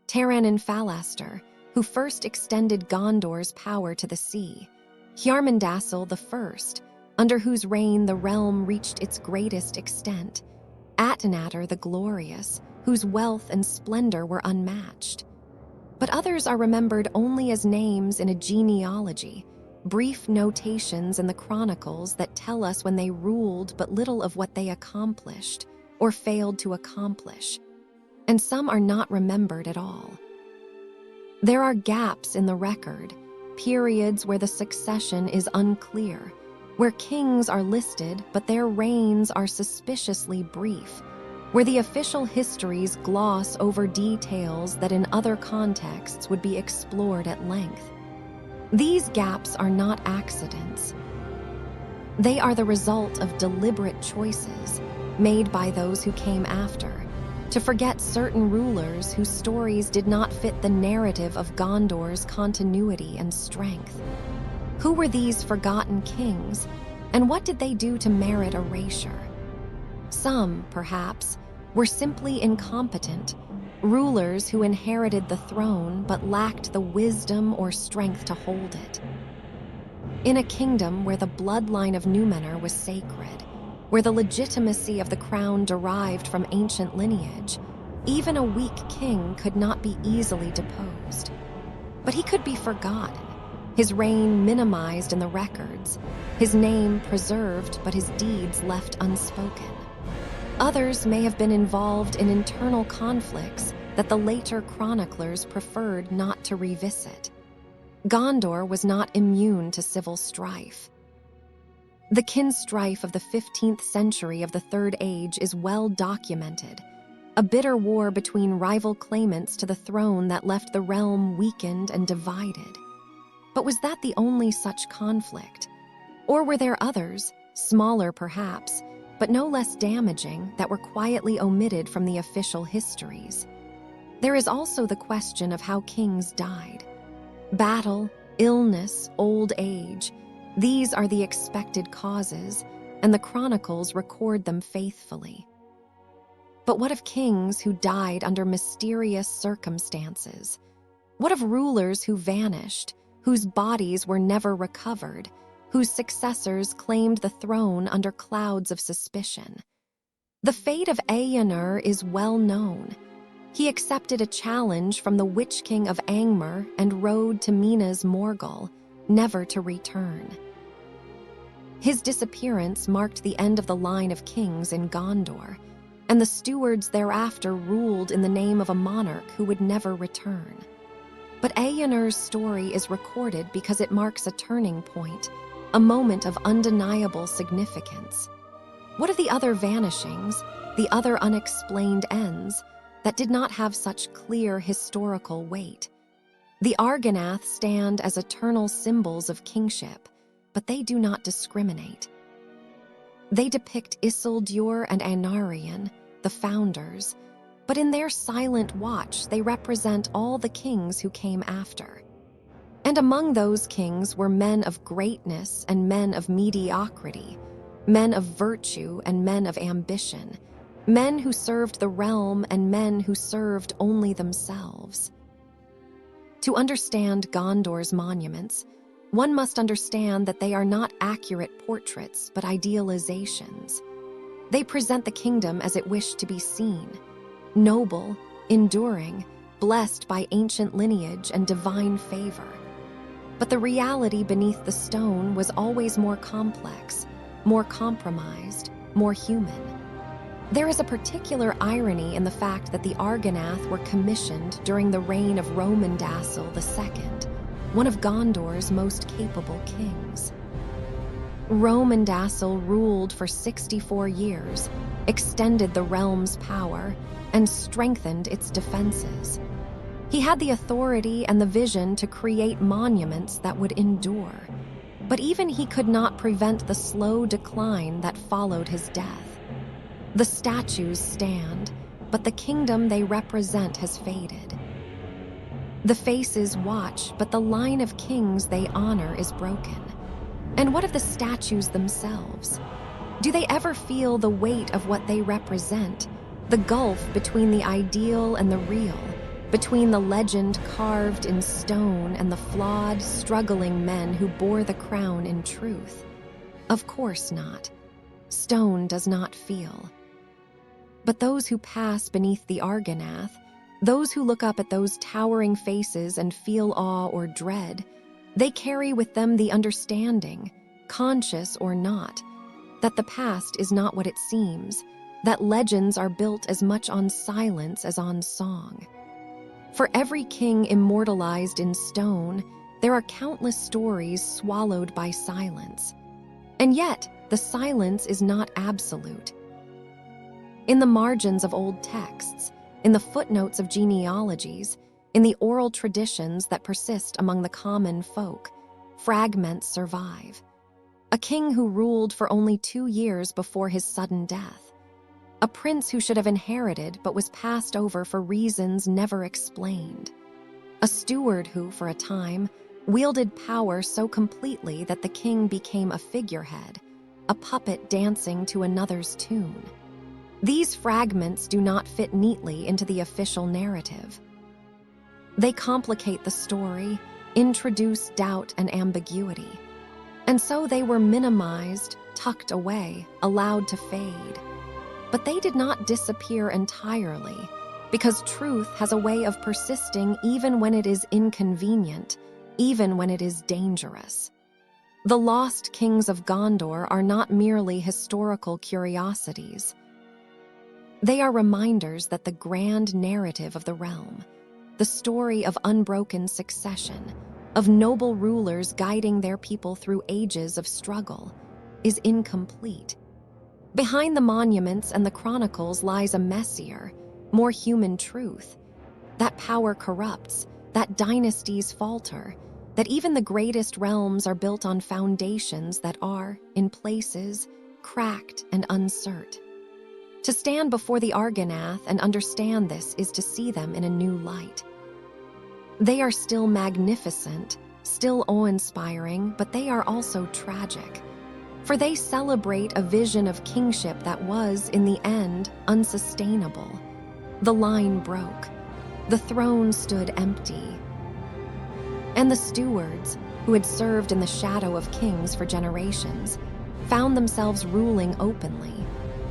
Taran and Falastor, who first extended Gondor's power to the sea; Hjarmandasil I, under whose reign the realm reached its greatest extent; Atanatar the Glorious, whose wealth and splendor were unmatched. But others are remembered only as names in a genealogy, brief notations in the chronicles that tell us when they ruled but little of what they accomplished or failed to accomplish. And some are not remembered at all. There are gaps in the record, periods where the succession is unclear, where kings are listed but their reigns are suspiciously brief, where the official histories gloss over details that in other contexts would be explored at length. These gaps are not accidents. They are the result of deliberate choices made by those who came after, to forget certain rulers whose stories did not fit the narrative of Gondor's continuity and strength. Who were these forgotten kings, and what did they do to merit erasure? Some, perhaps, were simply incompetent, rulers who inherited the throne but lacked the wisdom or strength to hold it. In a kingdom where the bloodline of Númenor was sacred, where the legitimacy of the crown derived from ancient lineage, even a weak king could not be easily deposed. But he could be forgotten, his reign minimized in the records, his name preserved but his deeds left unspoken. Others may have been involved in internal conflicts that the later chroniclers preferred not to revisit. Gondor was not immune to civil strife. The kinstrife of the 15th century of the Third Age is well documented, a bitter war between rival claimants to the throne that left the realm weakened and divided. But was that the only such conflict? Or were there others, smaller perhaps, but no less damaging, that were quietly omitted from the official histories? There is also the question of how kings died. Battle, illness, old age, these are the expected causes, and the chronicles record them faithfully. But what of kings who died under mysterious circumstances? What of rulers who vanished, whose bodies were never recovered, whose successors claimed the throne under clouds of suspicion? The fate of Eänir is well known. He accepted a challenge from the Witch King of Angmar and rode to Minas Morgul, never to return. His disappearance marked the end of the line of kings in Gondor, and the stewards thereafter ruled in the name of a monarch who would never return. But Eänir's story is recorded because it marks a turning point, a moment of undeniable significance. What of the other vanishings, the other unexplained ends, that did not have such clear historical weight? The Argonath stand as eternal symbols of kingship, but they do not discriminate. They depict Isildur and Anarion, the founders, but in their silent watch they represent all the kings who came after. And among those kings were men of greatness and men of mediocrity, men of virtue and men of ambition, men who served the realm and men who served only themselves. To understand Gondor's monuments, one must understand that they are not accurate portraits but idealizations. They present the kingdom as it wished to be seen, noble, enduring, blessed by ancient lineage and divine favor. But the reality beneath the stone was always more complex, more compromised, more human. There is a particular irony in the fact that the Argonath were commissioned during the reign of Romandasil II, one of Gondor's most capable kings. Romandasil ruled for 64 years, extended the realm's power, and strengthened its defenses. He had the authority and the vision to create monuments that would endure, but even he could not prevent the slow decline that followed his death. The statues stand, but the kingdom they represent has faded. The faces watch, but the line of kings they honor is broken. And what of the statues themselves? Do they ever feel the weight of what they represent, the gulf between the ideal and the real, between the legend carved in stone and the flawed, struggling men who bore the crown in truth? Of course not. Stone does not feel. But those who pass beneath the Argonath, those who look up at those towering faces and feel awe or dread, they carry with them the understanding, conscious or not, that the past is not what it seems, that legends are built as much on silence as on song. For every king immortalized in stone, there are countless stories swallowed by silence. And yet, the silence is not absolute. In the margins of old texts, in the footnotes of genealogies, in the oral traditions that persist among the common folk, fragments survive. A king who ruled for only 2 years before his sudden death. a prince who should have inherited but was passed over for reasons never explained, a steward who, for a time, wielded power so completely that the king became a figurehead, a puppet dancing to another's tune. These fragments do not fit neatly into the official narrative. They complicate the story, introduce doubt and ambiguity, and so they were minimized, tucked away, allowed to fade. But they did not disappear entirely, because truth has a way of persisting even when it is inconvenient, even when it is dangerous. The lost kings of Gondor are not merely historical curiosities. They are reminders that the grand narrative of the realm, the story of unbroken succession, of noble rulers guiding their people through ages of struggle, is incomplete. Behind the monuments and the chronicles lies a messier, more human truth. That power corrupts, that dynasties falter, that even the greatest realms are built on foundations that are, in places, cracked and uncertain. To stand before the Argonath and understand this is to see them in a new light. They are still magnificent, still awe-inspiring, but they are also tragic. For they celebrate a vision of kingship that was, in the end, unsustainable. The line broke. The throne stood empty. And the stewards, who had served in the shadow of kings for generations, found themselves ruling openly.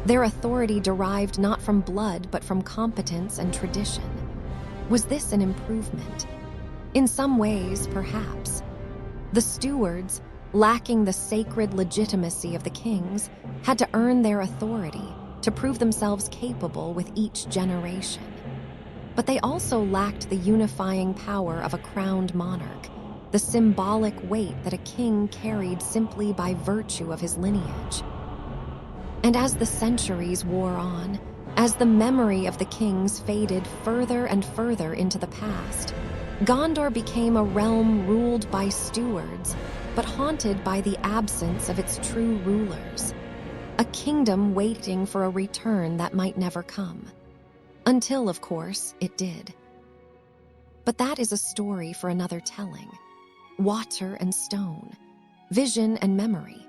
Their authority derived not from blood but from competence and tradition. Was this an improvement? In some ways, perhaps. The stewards, lacking the sacred legitimacy of the kings, had to earn their authority, to prove themselves capable with each generation. But they also lacked the unifying power of a crowned monarch, the symbolic weight that a king carried simply by virtue of his lineage. And as the centuries wore on, as the memory of the kings faded further and further into the past, Gondor became a realm ruled by stewards, but haunted by the absence of its true rulers. A kingdom waiting for a return that might never come. Until, of course, it did. But that is a story for another telling. Water and stone, vision and memory.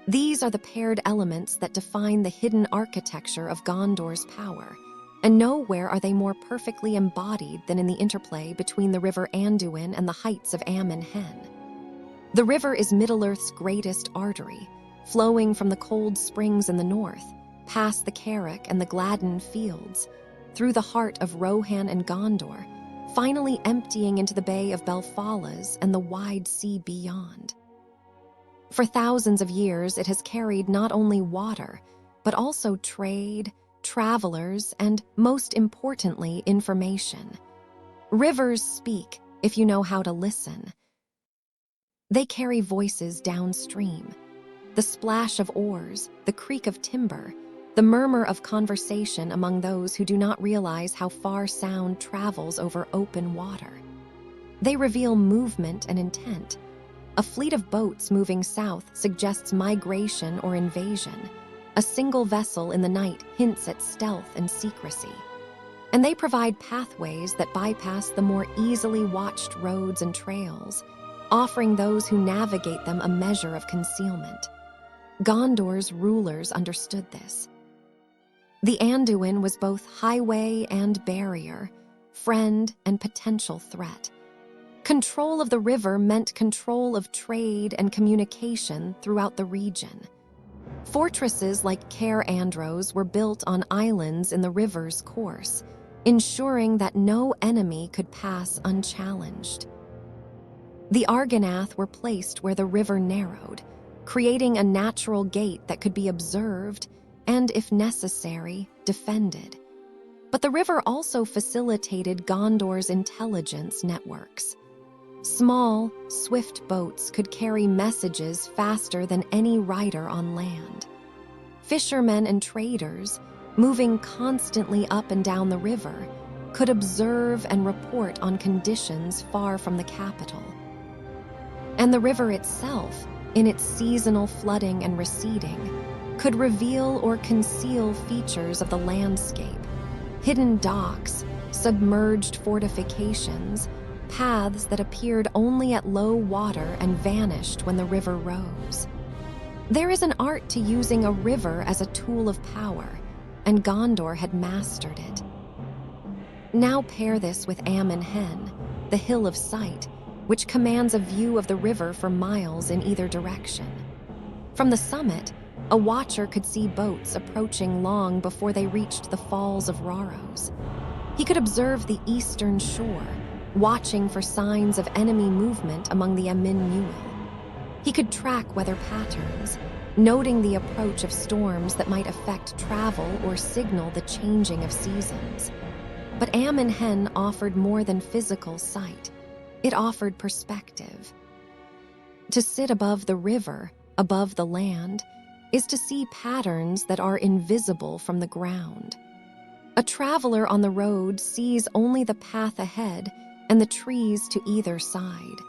These are the paired elements that define the hidden architecture of Gondor's power, and nowhere are they more perfectly embodied than in the interplay between the river Anduin and the heights of Amon Hen. The river is Middle-earth's greatest artery, flowing from the cold springs in the north, past the Carrick and the Gladden fields, through the heart of Rohan and Gondor, finally emptying into the Bay of Belfalas and the wide sea beyond. For thousands of years, it has carried not only water, but also trade, travelers, and, most importantly, information. Rivers speak if you know how to listen. They carry voices downstream. The splash of oars, the creak of timber, the murmur of conversation among those who do not realize how far sound travels over open water. They reveal movement and intent. A fleet of boats moving south suggests migration or invasion. A single vessel in the night hints at stealth and secrecy. And they provide pathways that bypass the more easily watched roads and trails, offering those who navigate them a measure of concealment. Gondor's rulers understood this. The Anduin was both highway and barrier, friend and potential threat. Control of the river meant control of trade and communication throughout the region. Fortresses like Caer Andros were built on islands in the river's course, ensuring that no enemy could pass unchallenged. The Argonath were placed where the river narrowed, creating a natural gate that could be observed and, if necessary, defended. But the river also facilitated Gondor's intelligence networks. Small, swift boats could carry messages faster than any rider on land. Fishermen and traders, moving constantly up and down the river, could observe and report on conditions far from the capital. And the river itself, in its seasonal flooding and receding, could reveal or conceal features of the landscape, hidden docks, submerged fortifications, paths that appeared only at low water and vanished when the river rose. There is an art to using a river as a tool of power, and Gondor had mastered it. Now pair this with Amon Hen, the Hill of Sight, which commands a view of the river for miles in either direction. From the summit, a watcher could see boats approaching long before they reached the Falls of Raros. He could observe the eastern shore, watching for signs of enemy movement among the Amin Newell. He could track weather patterns, noting the approach of storms that might affect travel or signal the changing of seasons. But Amon Hen offered more than physical sight. It offered perspective. To sit above the river, above the land, is to see patterns that are invisible from the ground. A traveler on the road sees only the path ahead and the trees to either side.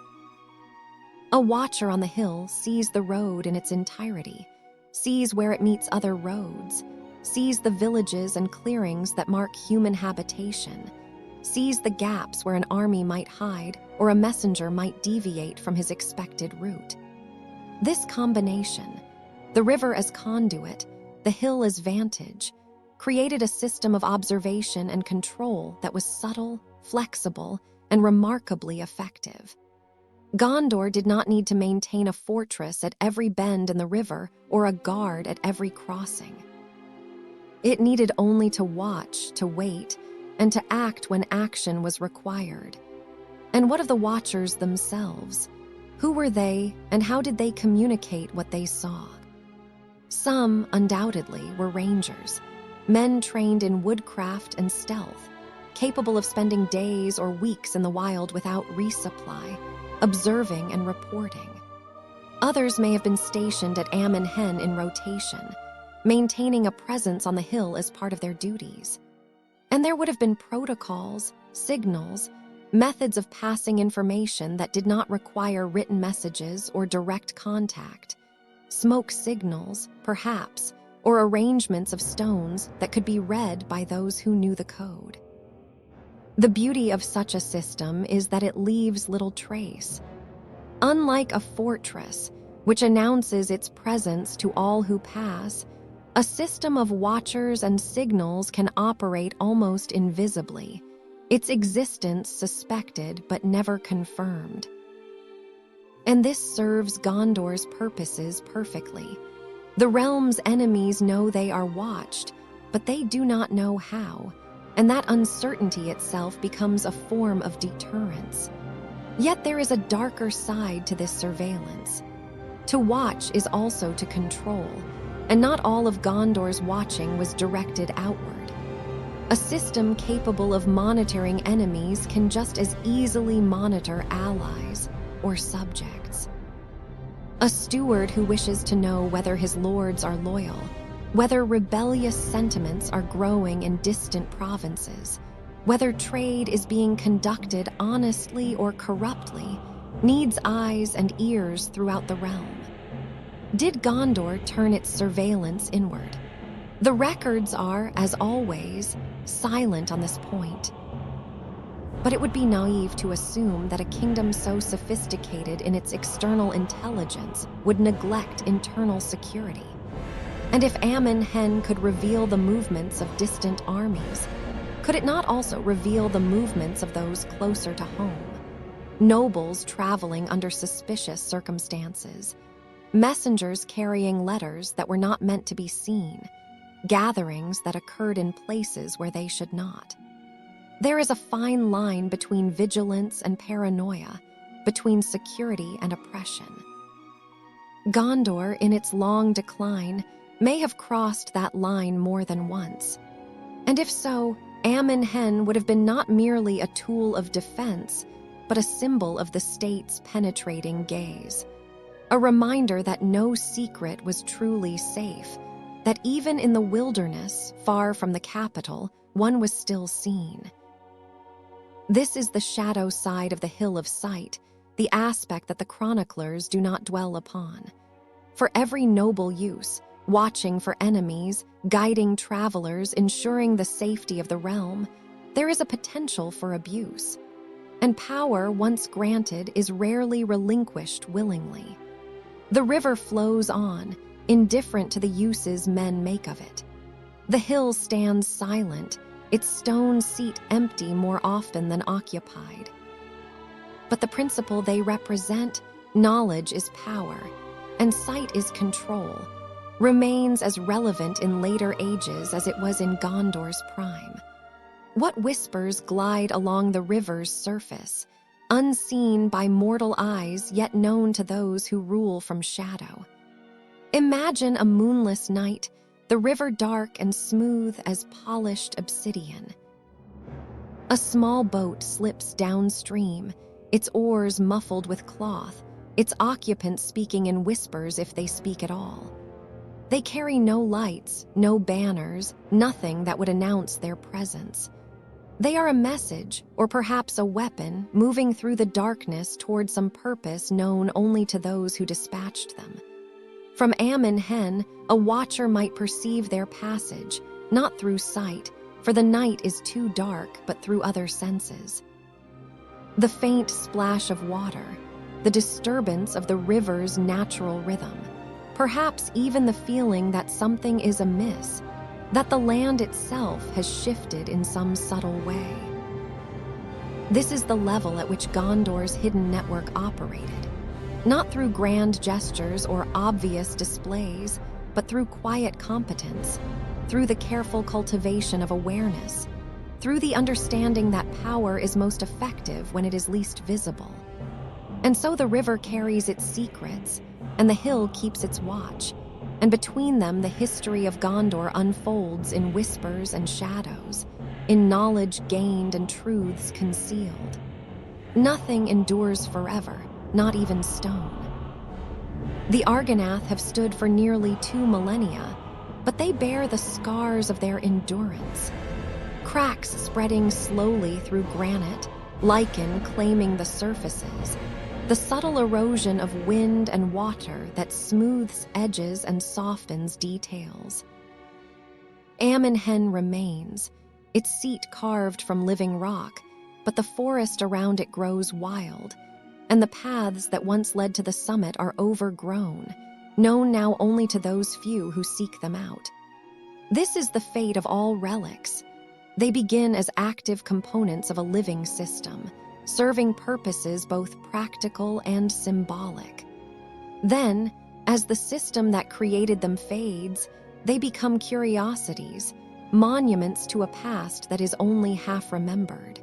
A watcher on the hill sees the road in its entirety, sees where it meets other roads, sees the villages and clearings that mark human habitation, sees the gaps where an army might hide or a messenger might deviate from his expected route. This combination, the river as conduit, the hill as vantage, created a system of observation and control that was subtle, flexible, and remarkably effective. Gondor did not need to maintain a fortress at every bend in the river or a guard at every crossing. It needed only to watch, to wait, and to act when action was required. And what of the watchers themselves? Who were they, and how did they communicate what they saw? Some, undoubtedly, were rangers, men trained in woodcraft and stealth, capable of spending days or weeks in the wild without resupply, observing and reporting. Others may have been stationed at Amon Hen in rotation, maintaining a presence on the hill as part of their duties. And there would have been protocols, signals, methods of passing information that did not require written messages or direct contact, smoke signals, perhaps, or arrangements of stones that could be read by those who knew the code. The beauty of such a system is that it leaves little trace. Unlike a fortress, which announces its presence to all who pass, a system of watchers and signals can operate almost invisibly, its existence suspected but never confirmed. And this serves Gondor's purposes perfectly. The realm's enemies know they are watched, but they do not know how, and that uncertainty itself becomes a form of deterrence. Yet there is a darker side to this surveillance. To watch is also to control, and not all of Gondor's watching was directed outward. A system capable of monitoring enemies can just as easily monitor allies or subjects. A steward who wishes to know whether his lords are loyal, whether rebellious sentiments are growing in distant provinces, whether trade is being conducted honestly or corruptly, needs eyes and ears throughout the realm. Did Gondor turn its surveillance inward? The records are, as always, silent on this point. But it would be naive to assume that a kingdom so sophisticated in its external intelligence would neglect internal security. And if Amon Hen could reveal the movements of distant armies, could it not also reveal the movements of those closer to home? Nobles traveling under suspicious circumstances, messengers carrying letters that were not meant to be seen, gatherings that occurred in places where they should not. There is a fine line between vigilance and paranoia, between security and oppression. Gondor, in its long decline, may have crossed that line more than once. And if so, Amon Hen would have been not merely a tool of defense, but a symbol of the state's penetrating gaze. A reminder that no secret was truly safe, that even in the wilderness, far from the capital, one was still seen. This is the shadow side of the Hill of Sight, the aspect that the chroniclers do not dwell upon. For every noble use, watching for enemies, guiding travelers, ensuring the safety of the realm, there is a potential for abuse. And power, once granted, is rarely relinquished willingly. The river flows on, indifferent to the uses men make of it. The hill stands silent, its stone seat empty more often than occupied. But the principle they represent, knowledge is power, and sight is control, remains as relevant in later ages as it was in Gondor's prime. What whispers glide along the river's surface, unseen by mortal eyes yet known to those who rule from shadow? Imagine a moonless night, the river dark and smooth as polished obsidian. A small boat slips downstream, its oars muffled with cloth, its occupants speaking in whispers if they speak at all. They carry no lights, no banners, nothing that would announce their presence. They are a message, or perhaps a weapon, moving through the darkness toward some purpose known only to those who dispatched them. From Amon Hen, a watcher might perceive their passage, not through sight, for the night is too dark, but through other senses. The faint splash of water, the disturbance of the river's natural rhythm, perhaps even the feeling that something is amiss, that the land itself has shifted in some subtle way. This is the level at which Gondor's hidden network operated, not through grand gestures or obvious displays, but through quiet competence, through the careful cultivation of awareness, through the understanding that power is most effective when it is least visible. And so the river carries its secrets, and the hill keeps its watch, and between them the history of Gondor unfolds in whispers and shadows, in knowledge gained and truths concealed. Nothing endures forever, not even stone. The Argonath have stood for nearly 2 millennia, but they bear the scars of their endurance. Cracks spreading slowly through granite, lichen claiming the surfaces, the subtle erosion of wind and water that smooths edges and softens details. Amon Hen remains, its seat carved from living rock, but the forest around it grows wild, and the paths that once led to the summit are overgrown, known now only to those few who seek them out. This is the fate of all relics. They begin as active components of a living system, serving purposes both practical and symbolic. Then, as the system that created them fades, they become curiosities, monuments to a past that is only half remembered.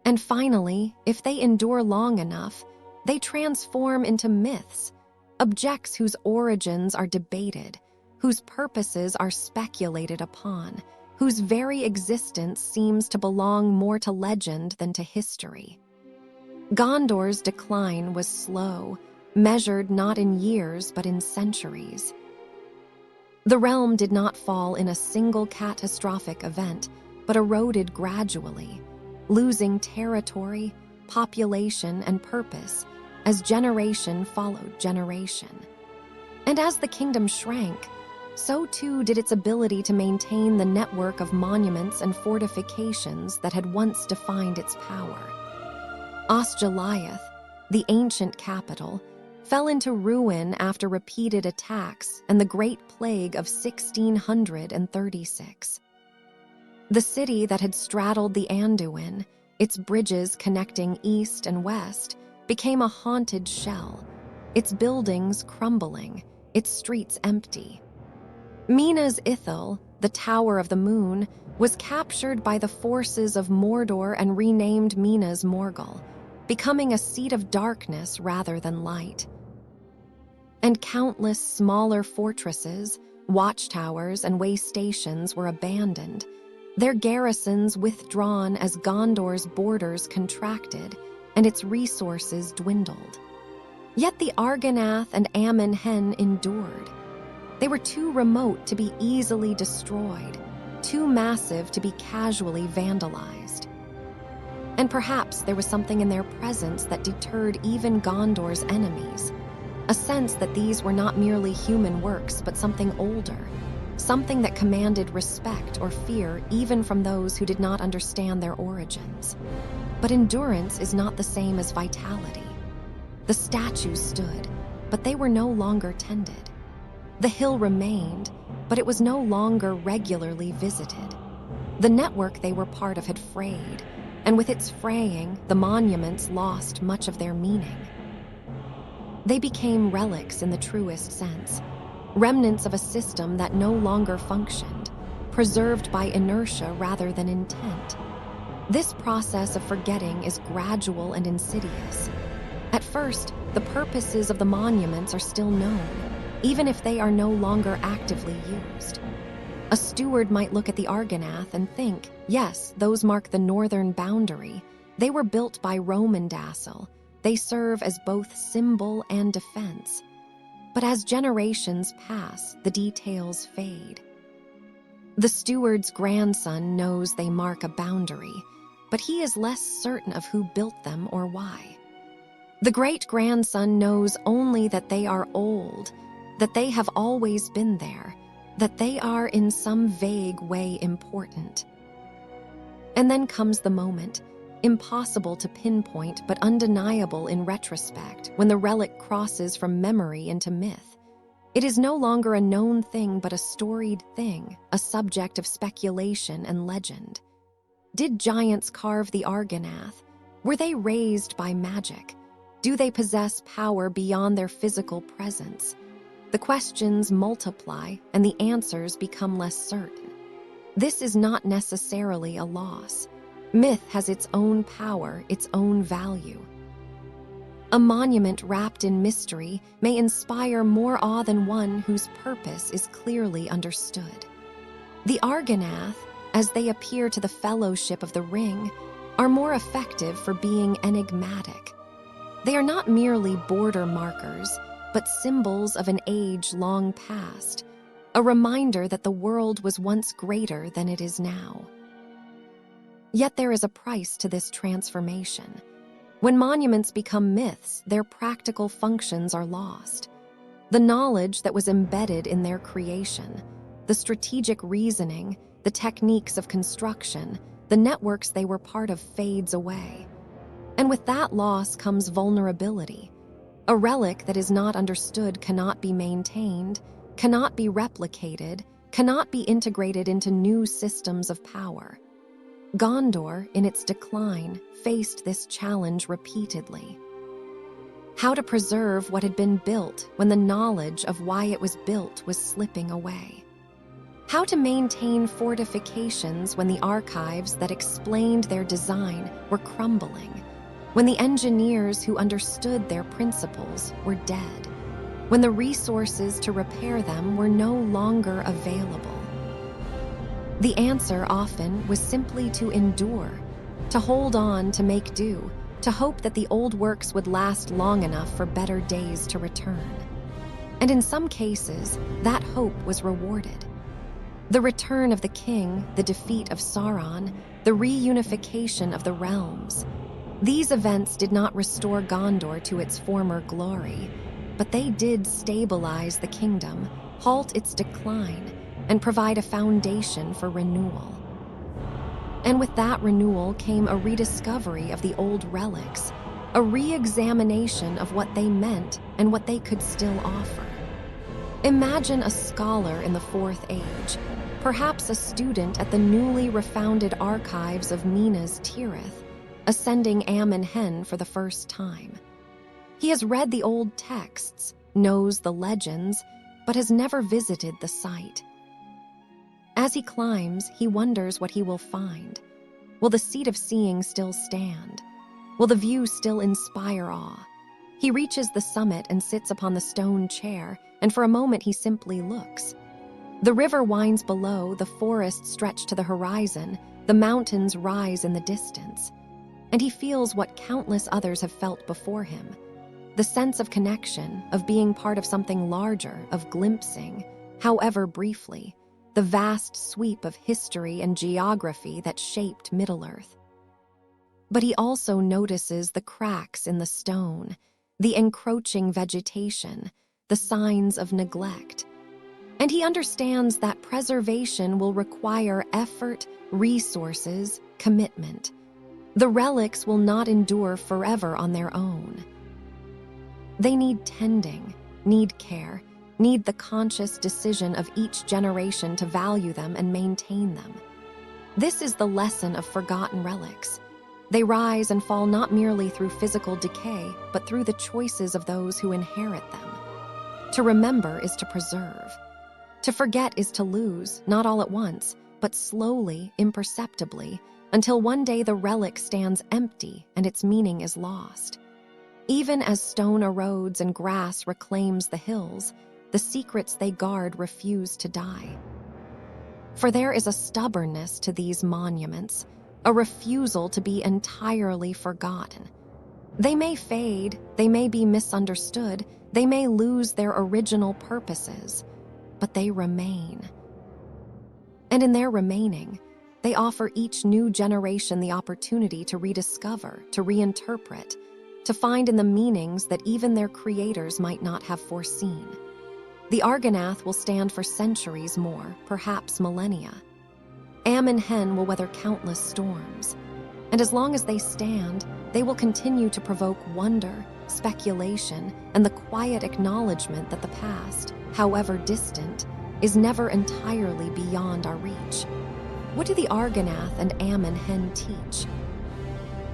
And finally, if they endure long enough, they transform into myths, objects whose origins are debated, whose purposes are speculated upon, whose very existence seems to belong more to legend than to history. Gondor's decline was slow, measured not in years but in centuries. The realm did not fall in a single catastrophic event, but eroded gradually, losing territory, population, and purpose as generation followed generation. And as the kingdom shrank, so too did its ability to maintain the network of monuments and fortifications that had once defined its power. Osgiliath, the ancient capital, fell into ruin after repeated attacks and the Great Plague of 1636. The city that had straddled the Anduin, its bridges connecting east and west, became a haunted shell, its buildings crumbling, its streets empty. Minas Ithil, the Tower of the Moon, was captured by the forces of Mordor and renamed Minas Morgul, becoming a seat of darkness rather than light. And countless smaller fortresses, watchtowers, and way stations were abandoned, their garrisons withdrawn as Gondor's borders contracted and its resources dwindled. Yet the Argonath and Amon Hen endured. They were too remote to be easily destroyed, too massive to be casually vandalized. And perhaps there was something in their presence that deterred even Gondor's enemies. a sense that these were not merely human works but something older, something that commanded respect or fear even from those who did not understand their origins. But endurance is not the same as vitality. The statues stood, but they were no longer tended. The hill remained, but it was no longer regularly visited. The network they were part of had frayed, and with its fraying, the monuments lost much of their meaning. They became relics in the truest sense, remnants of a system that no longer functioned, preserved by inertia rather than intent. This process of forgetting is gradual and insidious. At first, the purposes of the monuments are still known, even if they are no longer actively used. A steward might look at the Argonath and think, yes, those mark the northern boundary. They were built by Roman dazzle. They serve as both symbol and defense. But as generations pass, the details fade. The steward's grandson knows they mark a boundary, but he is less certain of who built them or why. The great-grandson knows only that they are old, that they have always been there, that they are in some vague way important. And then comes the moment, impossible to pinpoint but undeniable in retrospect, when the relic crosses from memory into myth. It is no longer a known thing but a storied thing, a subject of speculation and legend. Did giants carve the Argonath? Were they raised by magic? Do they possess power beyond their physical presence? The questions multiply and the answers become less certain. This is not necessarily a loss. Myth has its own power, its own value. A monument wrapped in mystery may inspire more awe than one whose purpose is clearly understood. The Argonath, as they appear to the Fellowship of the Ring, are more effective for being enigmatic. They are not merely border markers, but symbols of an age long past, a reminder that the world was once greater than it is now. Yet there is a price to this transformation. When monuments become myths, their practical functions are lost. The knowledge that was embedded in their creation, the strategic reasoning, the techniques of construction, the networks they were part of fades away. And with that loss comes vulnerability. A relic that is not understood cannot be maintained, cannot be replicated, cannot be integrated into new systems of power. Gondor, in its decline, faced this challenge repeatedly. How to preserve what had been built when the knowledge of why it was built was slipping away. How to maintain fortifications when the archives that explained their design were crumbling, when the engineers who understood their principles were dead, when the resources to repair them were no longer available. The answer often was simply to endure, to hold on, to make do, to hope that the old works would last long enough for better days to return. And in some cases, that hope was rewarded. The return of the king, the defeat of Sauron, the reunification of the realms. These events did not restore Gondor to its former glory, but they did stabilize the kingdom, halt its decline, and provide a foundation for renewal. And with that renewal came a rediscovery of the old relics, a re-examination of what they meant and what they could still offer. Imagine a scholar in the Fourth Age, perhaps a student at the newly refounded archives of Minas Tirith, ascending Amon Hen for the first time. He has read the old texts, knows the legends, but has never visited the site. As he climbs, he wonders what he will find. Will the seat of seeing still stand? Will the view still inspire awe? He reaches the summit and sits upon the stone chair, and for a moment he simply looks. The river winds below, the forest stretch to the horizon, the mountains rise in the distance. And he feels what countless others have felt before him. The sense of connection, of being part of something larger, of glimpsing, however briefly, the vast sweep of history and geography that shaped Middle-earth. But he also notices the cracks in the stone, the encroaching vegetation, the signs of neglect. And he understands that preservation will require effort, resources, commitment. The relics will not endure forever on their own. They need tending, need care, need the conscious decision of each generation to value them and maintain them. This is the lesson of forgotten relics. They rise and fall not merely through physical decay, but through the choices of those who inherit them. To remember is to preserve. To forget is to lose, not all at once, but slowly, imperceptibly, until one day the relic stands empty and its meaning is lost. Even as stone erodes and grass reclaims the hills, the secrets they guard refuse to die. For there is a stubbornness to these monuments, a refusal to be entirely forgotten. They may fade, they may be misunderstood, they may lose their original purposes, but they remain. And in their remaining, they offer each new generation the opportunity to rediscover, to reinterpret, to find in the meanings that even their creators might not have foreseen. The Argonath will stand for centuries more, perhaps millennia. Amon Hen will weather countless storms, and as long as they stand, they will continue to provoke wonder, speculation, and the quiet acknowledgement that the past, however distant, is never entirely beyond our reach. What do the Argonath and Amon Hen teach?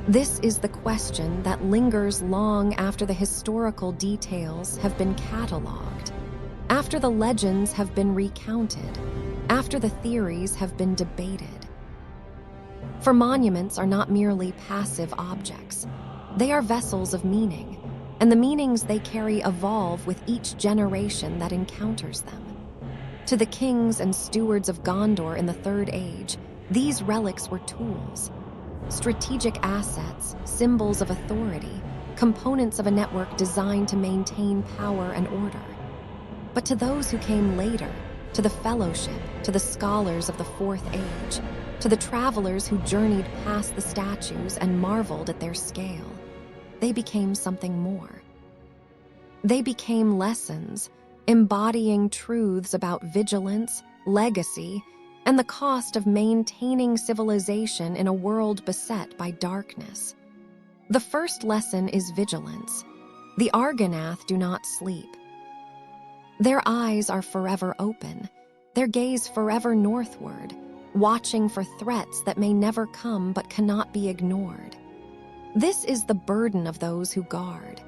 This is the question that lingers long after the historical details have been catalogued, after the legends have been recounted, after the theories have been debated. For monuments are not merely passive objects. They are vessels of meaning, and the meanings they carry evolve with each generation that encounters them. To the kings and stewards of Gondor in the Third Age, these relics were tools, strategic assets, symbols of authority, components of a network designed to maintain power and order. But to those who came later, to the fellowship, to the scholars of the Fourth Age, to the travelers who journeyed past the statues and marveled at their scale, they became something more. They became lessons, embodying truths about vigilance, legacy, and the cost of maintaining civilization in a world beset by darkness. The first lesson is vigilance. The Argonath do not sleep. Their eyes are forever open, their gaze forever northward, watching for threats that may never come but cannot be ignored. This is the burden of those who guard,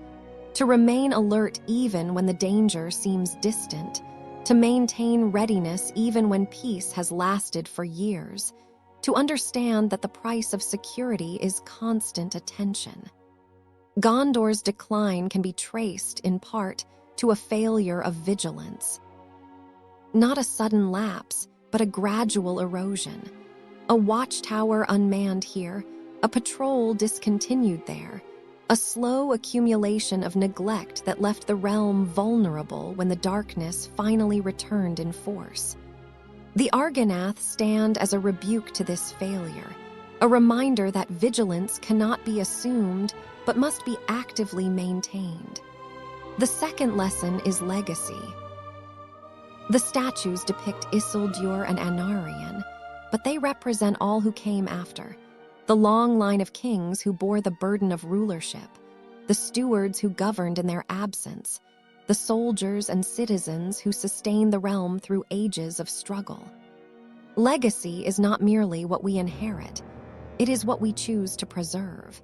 to remain alert even when the danger seems distant, to maintain readiness even when peace has lasted for years, to understand that the price of security is constant attention. Gondor's decline can be traced, in part, to a failure of vigilance. Not a sudden lapse, but a gradual erosion. A watchtower unmanned here, a patrol discontinued there, a slow accumulation of neglect that left the realm vulnerable when the darkness finally returned in force. The Argonath stand as a rebuke to this failure, a reminder that vigilance cannot be assumed but must be actively maintained. The second lesson is legacy. The statues depict Isildur and Anarion, but they represent all who came after. The long line of kings who bore the burden of rulership, the stewards who governed in their absence, the soldiers and citizens who sustained the realm through ages of struggle. Legacy is not merely what we inherit, it is what we choose to preserve.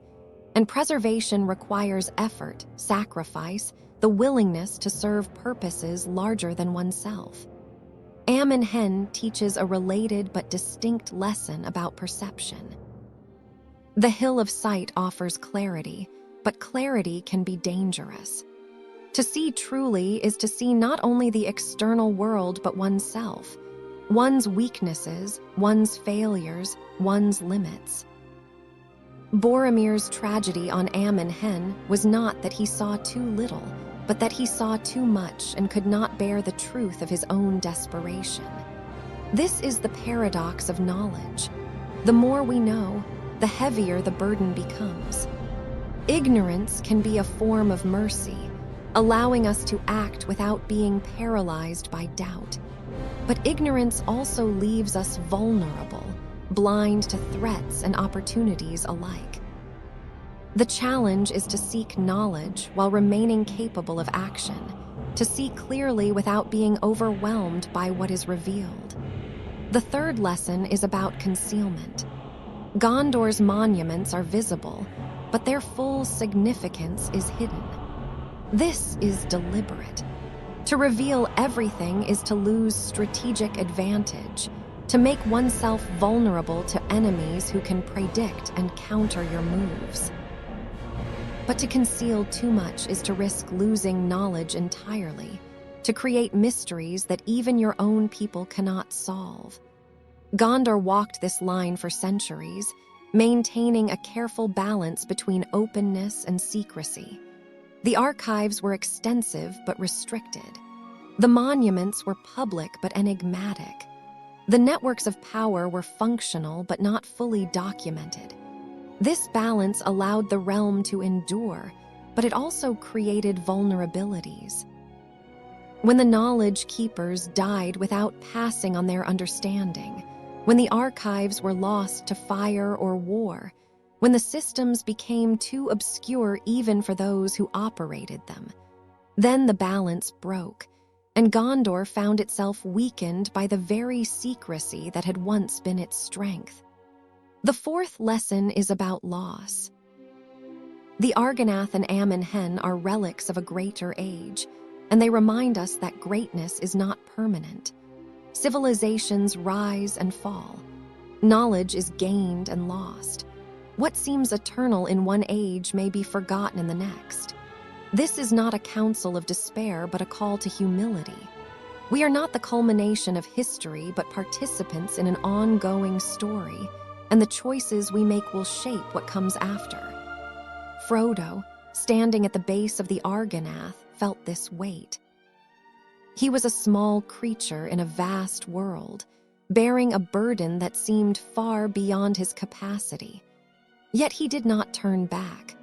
And preservation requires effort, sacrifice, the willingness to serve purposes larger than oneself. Amon Hen teaches a related but distinct lesson about perception. The Hill of Sight offers clarity, but clarity can be dangerous. To see truly is to see not only the external world but oneself, one's weaknesses, one's failures, one's limits. Boromir's tragedy on Amon Hen was not that he saw too little, but that he saw too much and could not bear the truth of his own desperation. This is the paradox of knowledge. The more we know, the heavier the burden becomes. Ignorance can be a form of mercy, allowing us to act without being paralyzed by doubt. But ignorance also leaves us vulnerable, blind to threats and opportunities alike. The challenge is to seek knowledge while remaining capable of action, to see clearly without being overwhelmed by what is revealed. The third lesson is about concealment. Gondor's monuments are visible, but their full significance is hidden. This is deliberate. To reveal everything is to lose strategic advantage, to make oneself vulnerable to enemies who can predict and counter your moves. But to conceal too much is to risk losing knowledge entirely, to create mysteries that even your own people cannot solve. Gondor walked this line for centuries, maintaining a careful balance between openness and secrecy. The archives were extensive but restricted. The monuments were public but enigmatic. The networks of power were functional but not fully documented. This balance allowed the realm to endure, but it also created vulnerabilities. When the knowledge keepers died without passing on their understanding, when the archives were lost to fire or war, when the systems became too obscure even for those who operated them, then the balance broke, and Gondor found itself weakened by the very secrecy that had once been its strength. The fourth lesson is about loss. The Argonath and Amon Hen are relics of a greater age, and they remind us that greatness is not permanent. Civilizations rise and fall. Knowledge is gained and lost. What seems eternal in one age may be forgotten in the next. This is not a counsel of despair, but a call to humility. We are not the culmination of history, but participants in an ongoing story, and the choices we make will shape what comes after. Frodo, standing at the base of the Argonath, felt this weight. He was a small creature in a vast world, bearing a burden that seemed far beyond his capacity. Yet he did not turn back.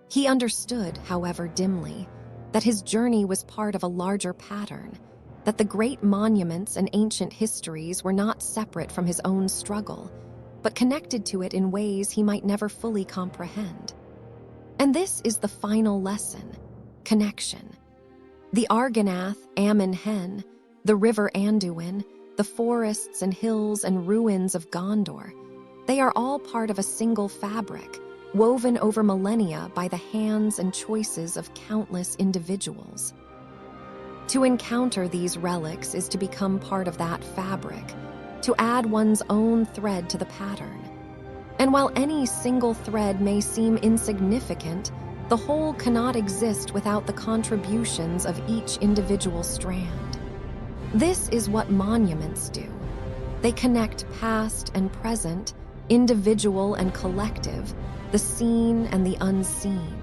He understood, however dimly, that his journey was part of a larger pattern, that the great monuments and ancient histories were not separate from his own struggle, but connected to it in ways he might never fully comprehend. And this is the final lesson: connection. The Argonath, Amon Hen, the river Anduin, the forests and hills and ruins of Gondor, they are all part of a single fabric, woven over millennia by the hands and choices of countless individuals. To encounter these relics is to become part of that fabric, to add one's own thread to the pattern. And while any single thread may seem insignificant, the whole cannot exist without the contributions of each individual strand. This is what monuments do. They connect past and present, individual and collective, the seen and the unseen.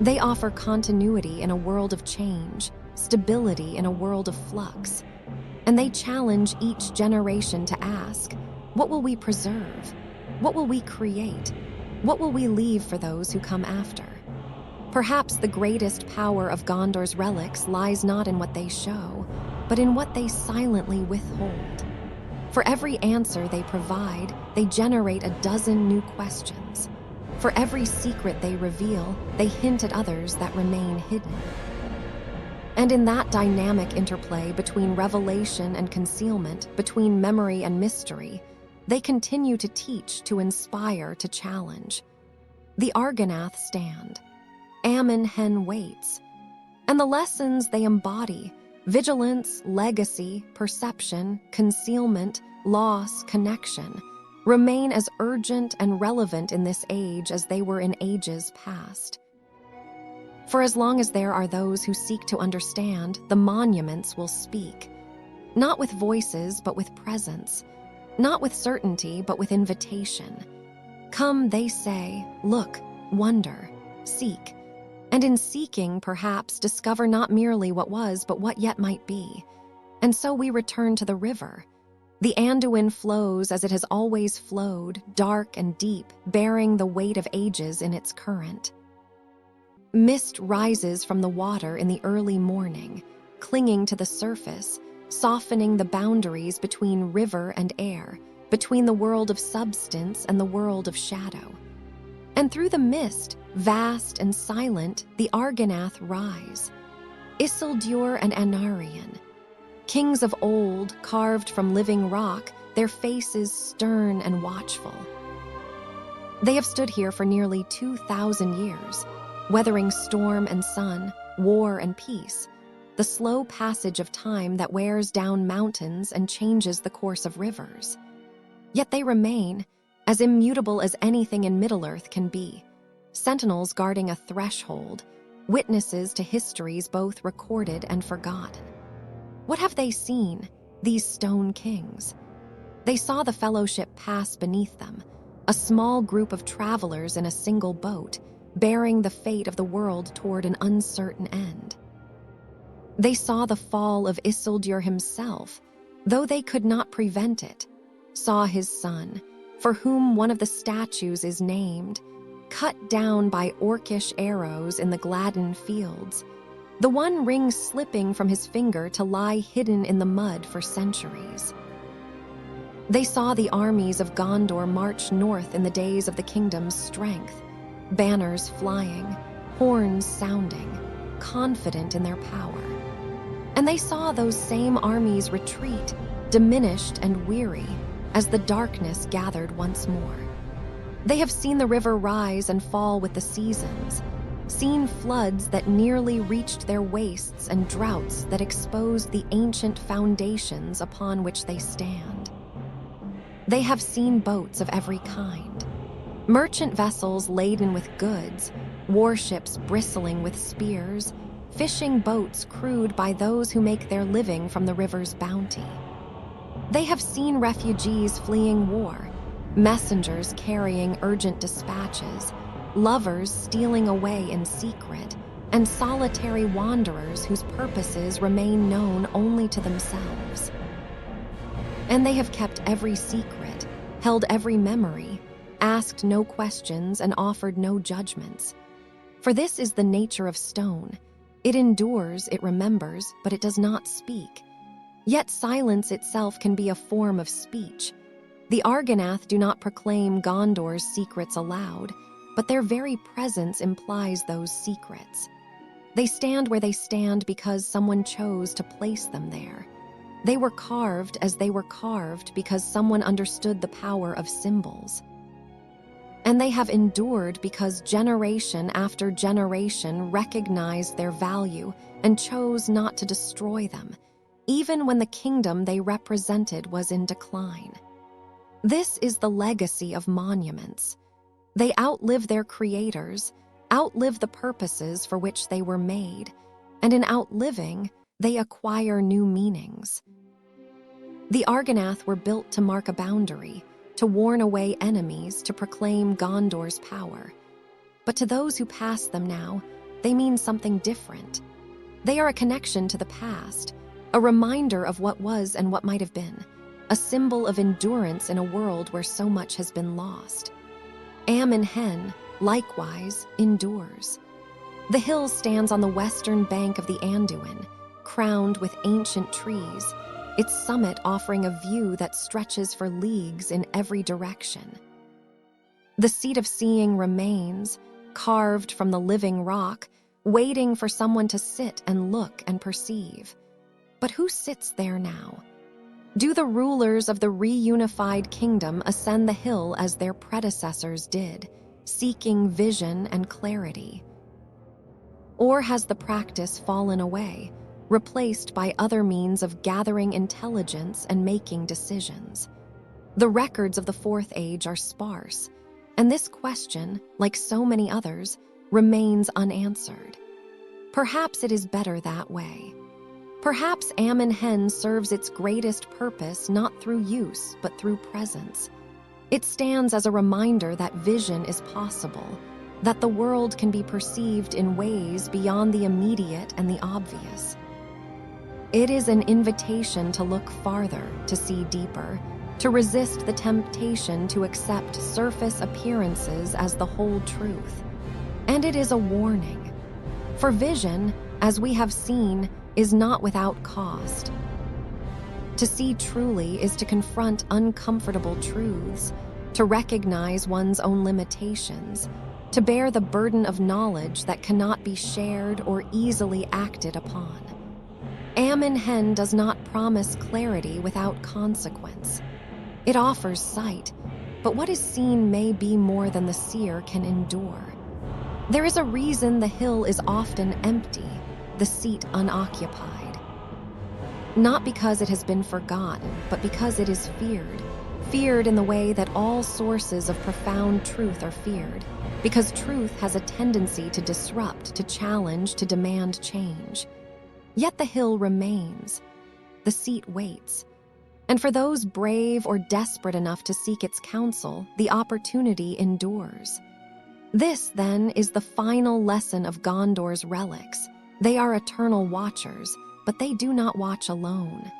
They offer continuity in a world of change, stability in a world of flux. And they challenge each generation to ask, what will we preserve? What will we create? What will we leave for those who come after? Perhaps the greatest power of Gondor's relics lies not in what they show, but in what they silently withhold. For every answer they provide, they generate a dozen new questions. For every secret they reveal, they hint at others that remain hidden. And in that dynamic interplay between revelation and concealment, between memory and mystery, they continue to teach, to inspire, to challenge. The Argonath stand. Amon Hen waits. And the lessons they embody, vigilance, legacy, perception, concealment, loss, connection, remain as urgent and relevant in this age as they were in ages past. For as long as there are those who seek to understand, the monuments will speak. Not with voices, but with presence. Not with certainty, but with invitation. Come, they say, look, wonder, seek. And in seeking, perhaps, discover not merely what was, but what yet might be. And so we return to the river. The Anduin flows as it has always flowed, dark and deep, bearing the weight of ages in its current. Mist rises from the water in the early morning, clinging to the surface, softening the boundaries between river and air, between the world of substance and the world of shadow. And through the mist, vast and silent, the Argonath rise. Isildur and Anarion, kings of old, carved from living rock, their faces stern and watchful. They have stood here for nearly 2,000 years, weathering storm and sun, war and peace, the slow passage of time that wears down mountains and changes the course of rivers. Yet they remain, as immutable as anything in Middle-earth can be, sentinels guarding a threshold, witnesses to histories both recorded and forgotten. What have they seen, these stone kings? They saw the fellowship pass beneath them, a small group of travelers in a single boat, bearing the fate of the world toward an uncertain end. They saw the fall of Isildur himself, though they could not prevent it, saw his son, for whom one of the statues is named, cut down by orcish arrows in the Gladden fields, the one ring slipping from his finger to lie hidden in the mud for centuries. They saw the armies of Gondor march north in the days of the kingdom's strength, banners flying, horns sounding, confident in their power. And they saw those same armies retreat, diminished and weary, as the darkness gathered once more. They have seen the river rise and fall with the seasons, seen floods that nearly reached their waists and droughts that exposed the ancient foundations upon which they stand. They have seen boats of every kind, merchant vessels laden with goods, warships bristling with spears, fishing boats crewed by those who make their living from the river's bounty. They have seen refugees fleeing war, messengers carrying urgent dispatches, lovers stealing away in secret, and solitary wanderers whose purposes remain known only to themselves. And they have kept every secret, held every memory, asked no questions, and offered no judgments. For this is the nature of stone. It endures, it remembers, but it does not speak. Yet silence itself can be a form of speech. The Argonath do not proclaim Gondor's secrets aloud, but their very presence implies those secrets. They stand where they stand because someone chose to place them there. They were carved as they were carved because someone understood the power of symbols. And they have endured because generation after generation recognized their value and chose not to destroy them, even when the kingdom they represented was in decline. This is the legacy of monuments. They outlive their creators, outlive the purposes for which they were made, and in outliving, they acquire new meanings. The Argonath were built to mark a boundary, to warn away enemies, to proclaim Gondor's power. But to those who pass them now, they mean something different. They are a connection to the past, a reminder of what was and what might have been, a symbol of endurance in a world where so much has been lost. Amon Hen, likewise, endures. The hill stands on the western bank of the Anduin, crowned with ancient trees, its summit offering a view that stretches for leagues in every direction. The seat of seeing remains, carved from the living rock, waiting for someone to sit and look and perceive. But who sits there now? Do the rulers of the reunified kingdom ascend the hill as their predecessors did, seeking vision and clarity? Or has the practice fallen away, replaced by other means of gathering intelligence and making decisions? The records of the Fourth Age are sparse, and this question, like so many others, remains unanswered. Perhaps it is better that way. Perhaps Amon Hen serves its greatest purpose not through use, but through presence. It stands as a reminder that vision is possible, that the world can be perceived in ways beyond the immediate and the obvious. It is an invitation to look farther, to see deeper, to resist the temptation to accept surface appearances as the whole truth. And it is a warning. For vision, as we have seen, is not without cost. To see truly is to confront uncomfortable truths, to recognize one's own limitations, to bear the burden of knowledge that cannot be shared or easily acted upon. Amon Hen does not promise clarity without consequence. It offers sight, but what is seen may be more than the seer can endure. There is a reason the hill is often empty, the seat unoccupied. Not because it has been forgotten, but because it is feared. Feared in the way that all sources of profound truth are feared, because truth has a tendency to disrupt, to challenge, to demand change. Yet the hill remains. The seat waits. And for those brave or desperate enough to seek its counsel, the opportunity endures. This, then, is the final lesson of Gondor's relics. They are eternal watchers, but they do not watch alone.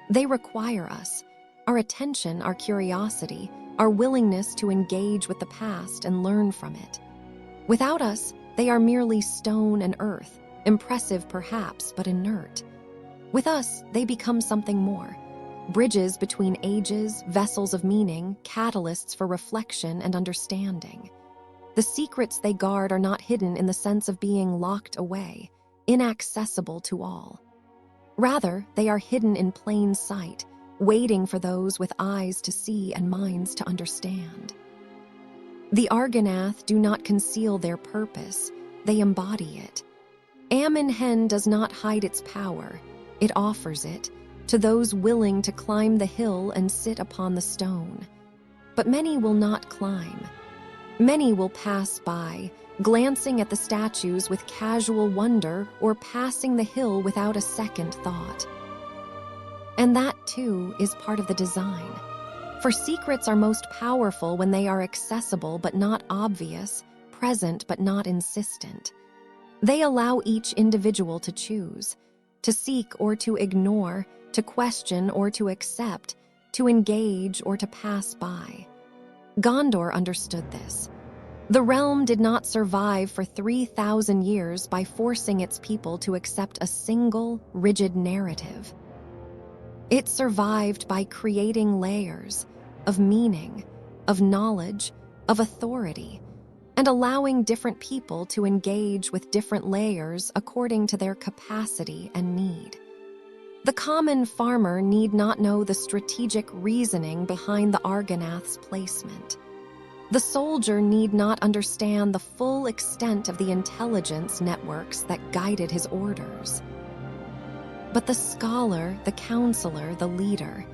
They require us, our attention, our curiosity, our willingness to engage with the past and learn from it. Without us, they are merely stone and earth, impressive perhaps, but inert. With us, they become something more. Bridges between ages, vessels of meaning, catalysts for reflection and understanding. The secrets they guard are not hidden in the sense of being locked away, inaccessible to all. Rather, they are hidden in plain sight, waiting for those with eyes to see and minds to understand. The Argonath do not conceal their purpose, they embody it. Amon Hen does not hide its power, it offers it to those willing to climb the hill and sit upon the stone. But many will not climb. Many will pass by, glancing at the statues with casual wonder or passing the hill without a second thought. And that, too, is part of the design. For secrets are most powerful when they are accessible but not obvious, present but not insistent. They allow each individual to choose, to seek or to ignore, to question or to accept, to engage or to pass by. Gondor understood this. The realm did not survive for 3,000 years by forcing its people to accept a single, rigid narrative. It survived by creating layers of meaning, of knowledge, of authority, and allowing different people to engage with different layers according to their capacity and need. The common farmer need not know the strategic reasoning behind the Argonath's placement. The soldier need not understand the full extent of the intelligence networks that guided his orders. But the scholar, the counselor, the leader,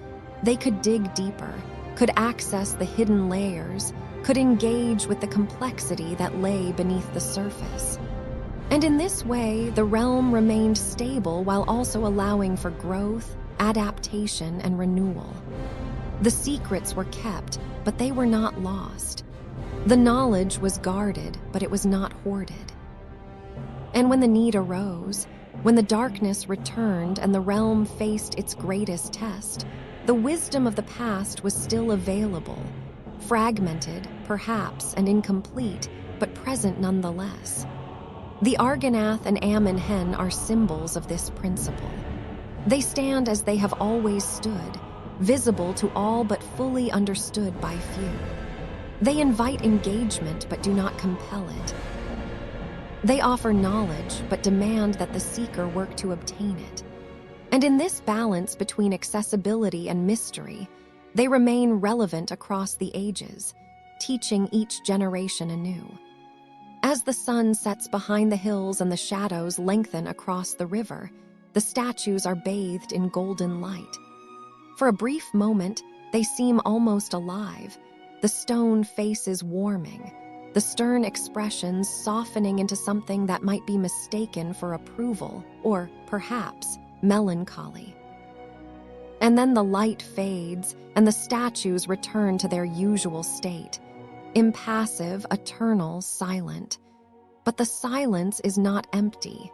they could dig deeper, could access the hidden layers, could engage with the complexity that lay beneath the surface. And in this way, the realm remained stable while also allowing for growth, adaptation, and renewal. The secrets were kept, but they were not lost. The knowledge was guarded, but it was not hoarded. And when the need arose, when the darkness returned and the realm faced its greatest test, the wisdom of the past was still available, fragmented, perhaps, and incomplete, but present nonetheless. The Argonath and Amon Hen are symbols of this principle. They stand as they have always stood, visible to all but fully understood by few. They invite engagement but do not compel it. They offer knowledge but demand that the seeker work to obtain it. And in this balance between accessibility and mystery, they remain relevant across the ages, teaching each generation anew. As the sun sets behind the hills and the shadows lengthen across the river, the statues are bathed in golden light. For a brief moment, they seem almost alive, the stone faces warming, the stern expressions softening into something that might be mistaken for approval or, perhaps, melancholy. And then the light fades and the statues return to their usual state, impassive, eternal, silent. But the silence is not empty.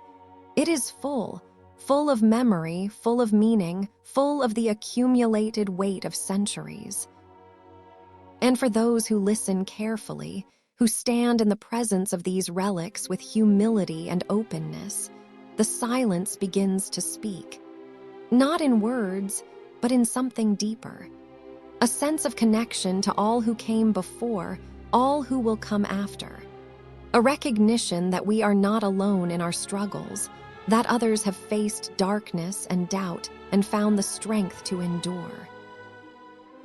It is full, full of memory, full of meaning, full of the accumulated weight of centuries. And for those who listen carefully, who stand in the presence of these relics with humility and openness, the silence begins to speak. Not in words, but in something deeper. A sense of connection to all who came before, all who will come after. A recognition that we are not alone in our struggles, that others have faced darkness and doubt and found the strength to endure.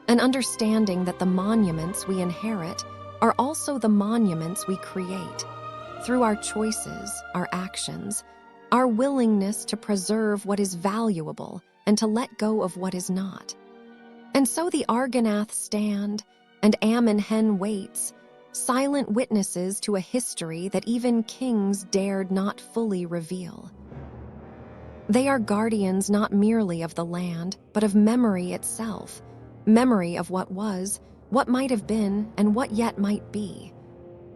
An understanding that the monuments we inherit are also the monuments we create, through our choices, our actions, our willingness to preserve what is valuable and to let go of what is not. And so the Argonath stand, and Amon Hen waits, silent witnesses to a history that even kings dared not fully reveal. They are guardians not merely of the land, but of memory itself, memory of what was, what might have been, and what yet might be.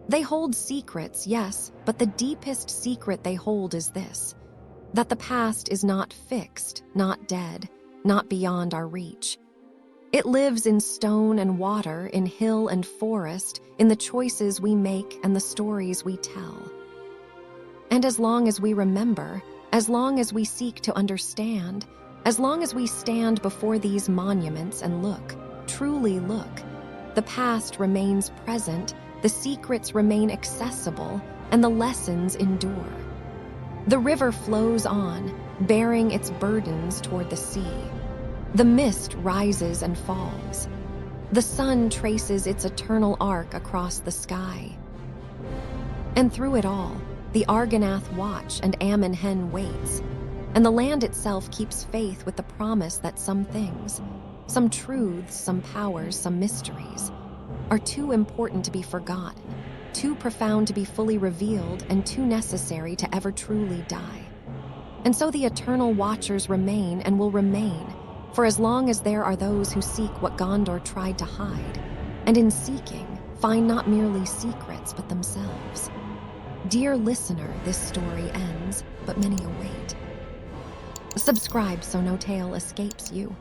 They hold secrets, yes, but the deepest secret they hold is this: that the past is not fixed, not dead, not beyond our reach. It lives in stone and water, in hill and forest, in the choices we make and the stories we tell. And as long as we remember, as long as we seek to understand, as long as we stand before these monuments and look, truly look, the past remains present, the secrets remain accessible, and the lessons endure. The river flows on, bearing its burdens toward the sea. The mist rises and falls. The sun traces its eternal arc across the sky. And through it all, the Argonath watch and Amon Hen waits, and the land itself keeps faith with the promise that some things, some truths, some powers, some mysteries, are too important to be forgotten, too profound to be fully revealed, and too necessary to ever truly die. And so the eternal watchers remain and will remain, for as long as there are those who seek what Gondor tried to hide, and in seeking, find not merely secrets but themselves. Dear listener, this story ends, but many await. Subscribe so no tale escapes you.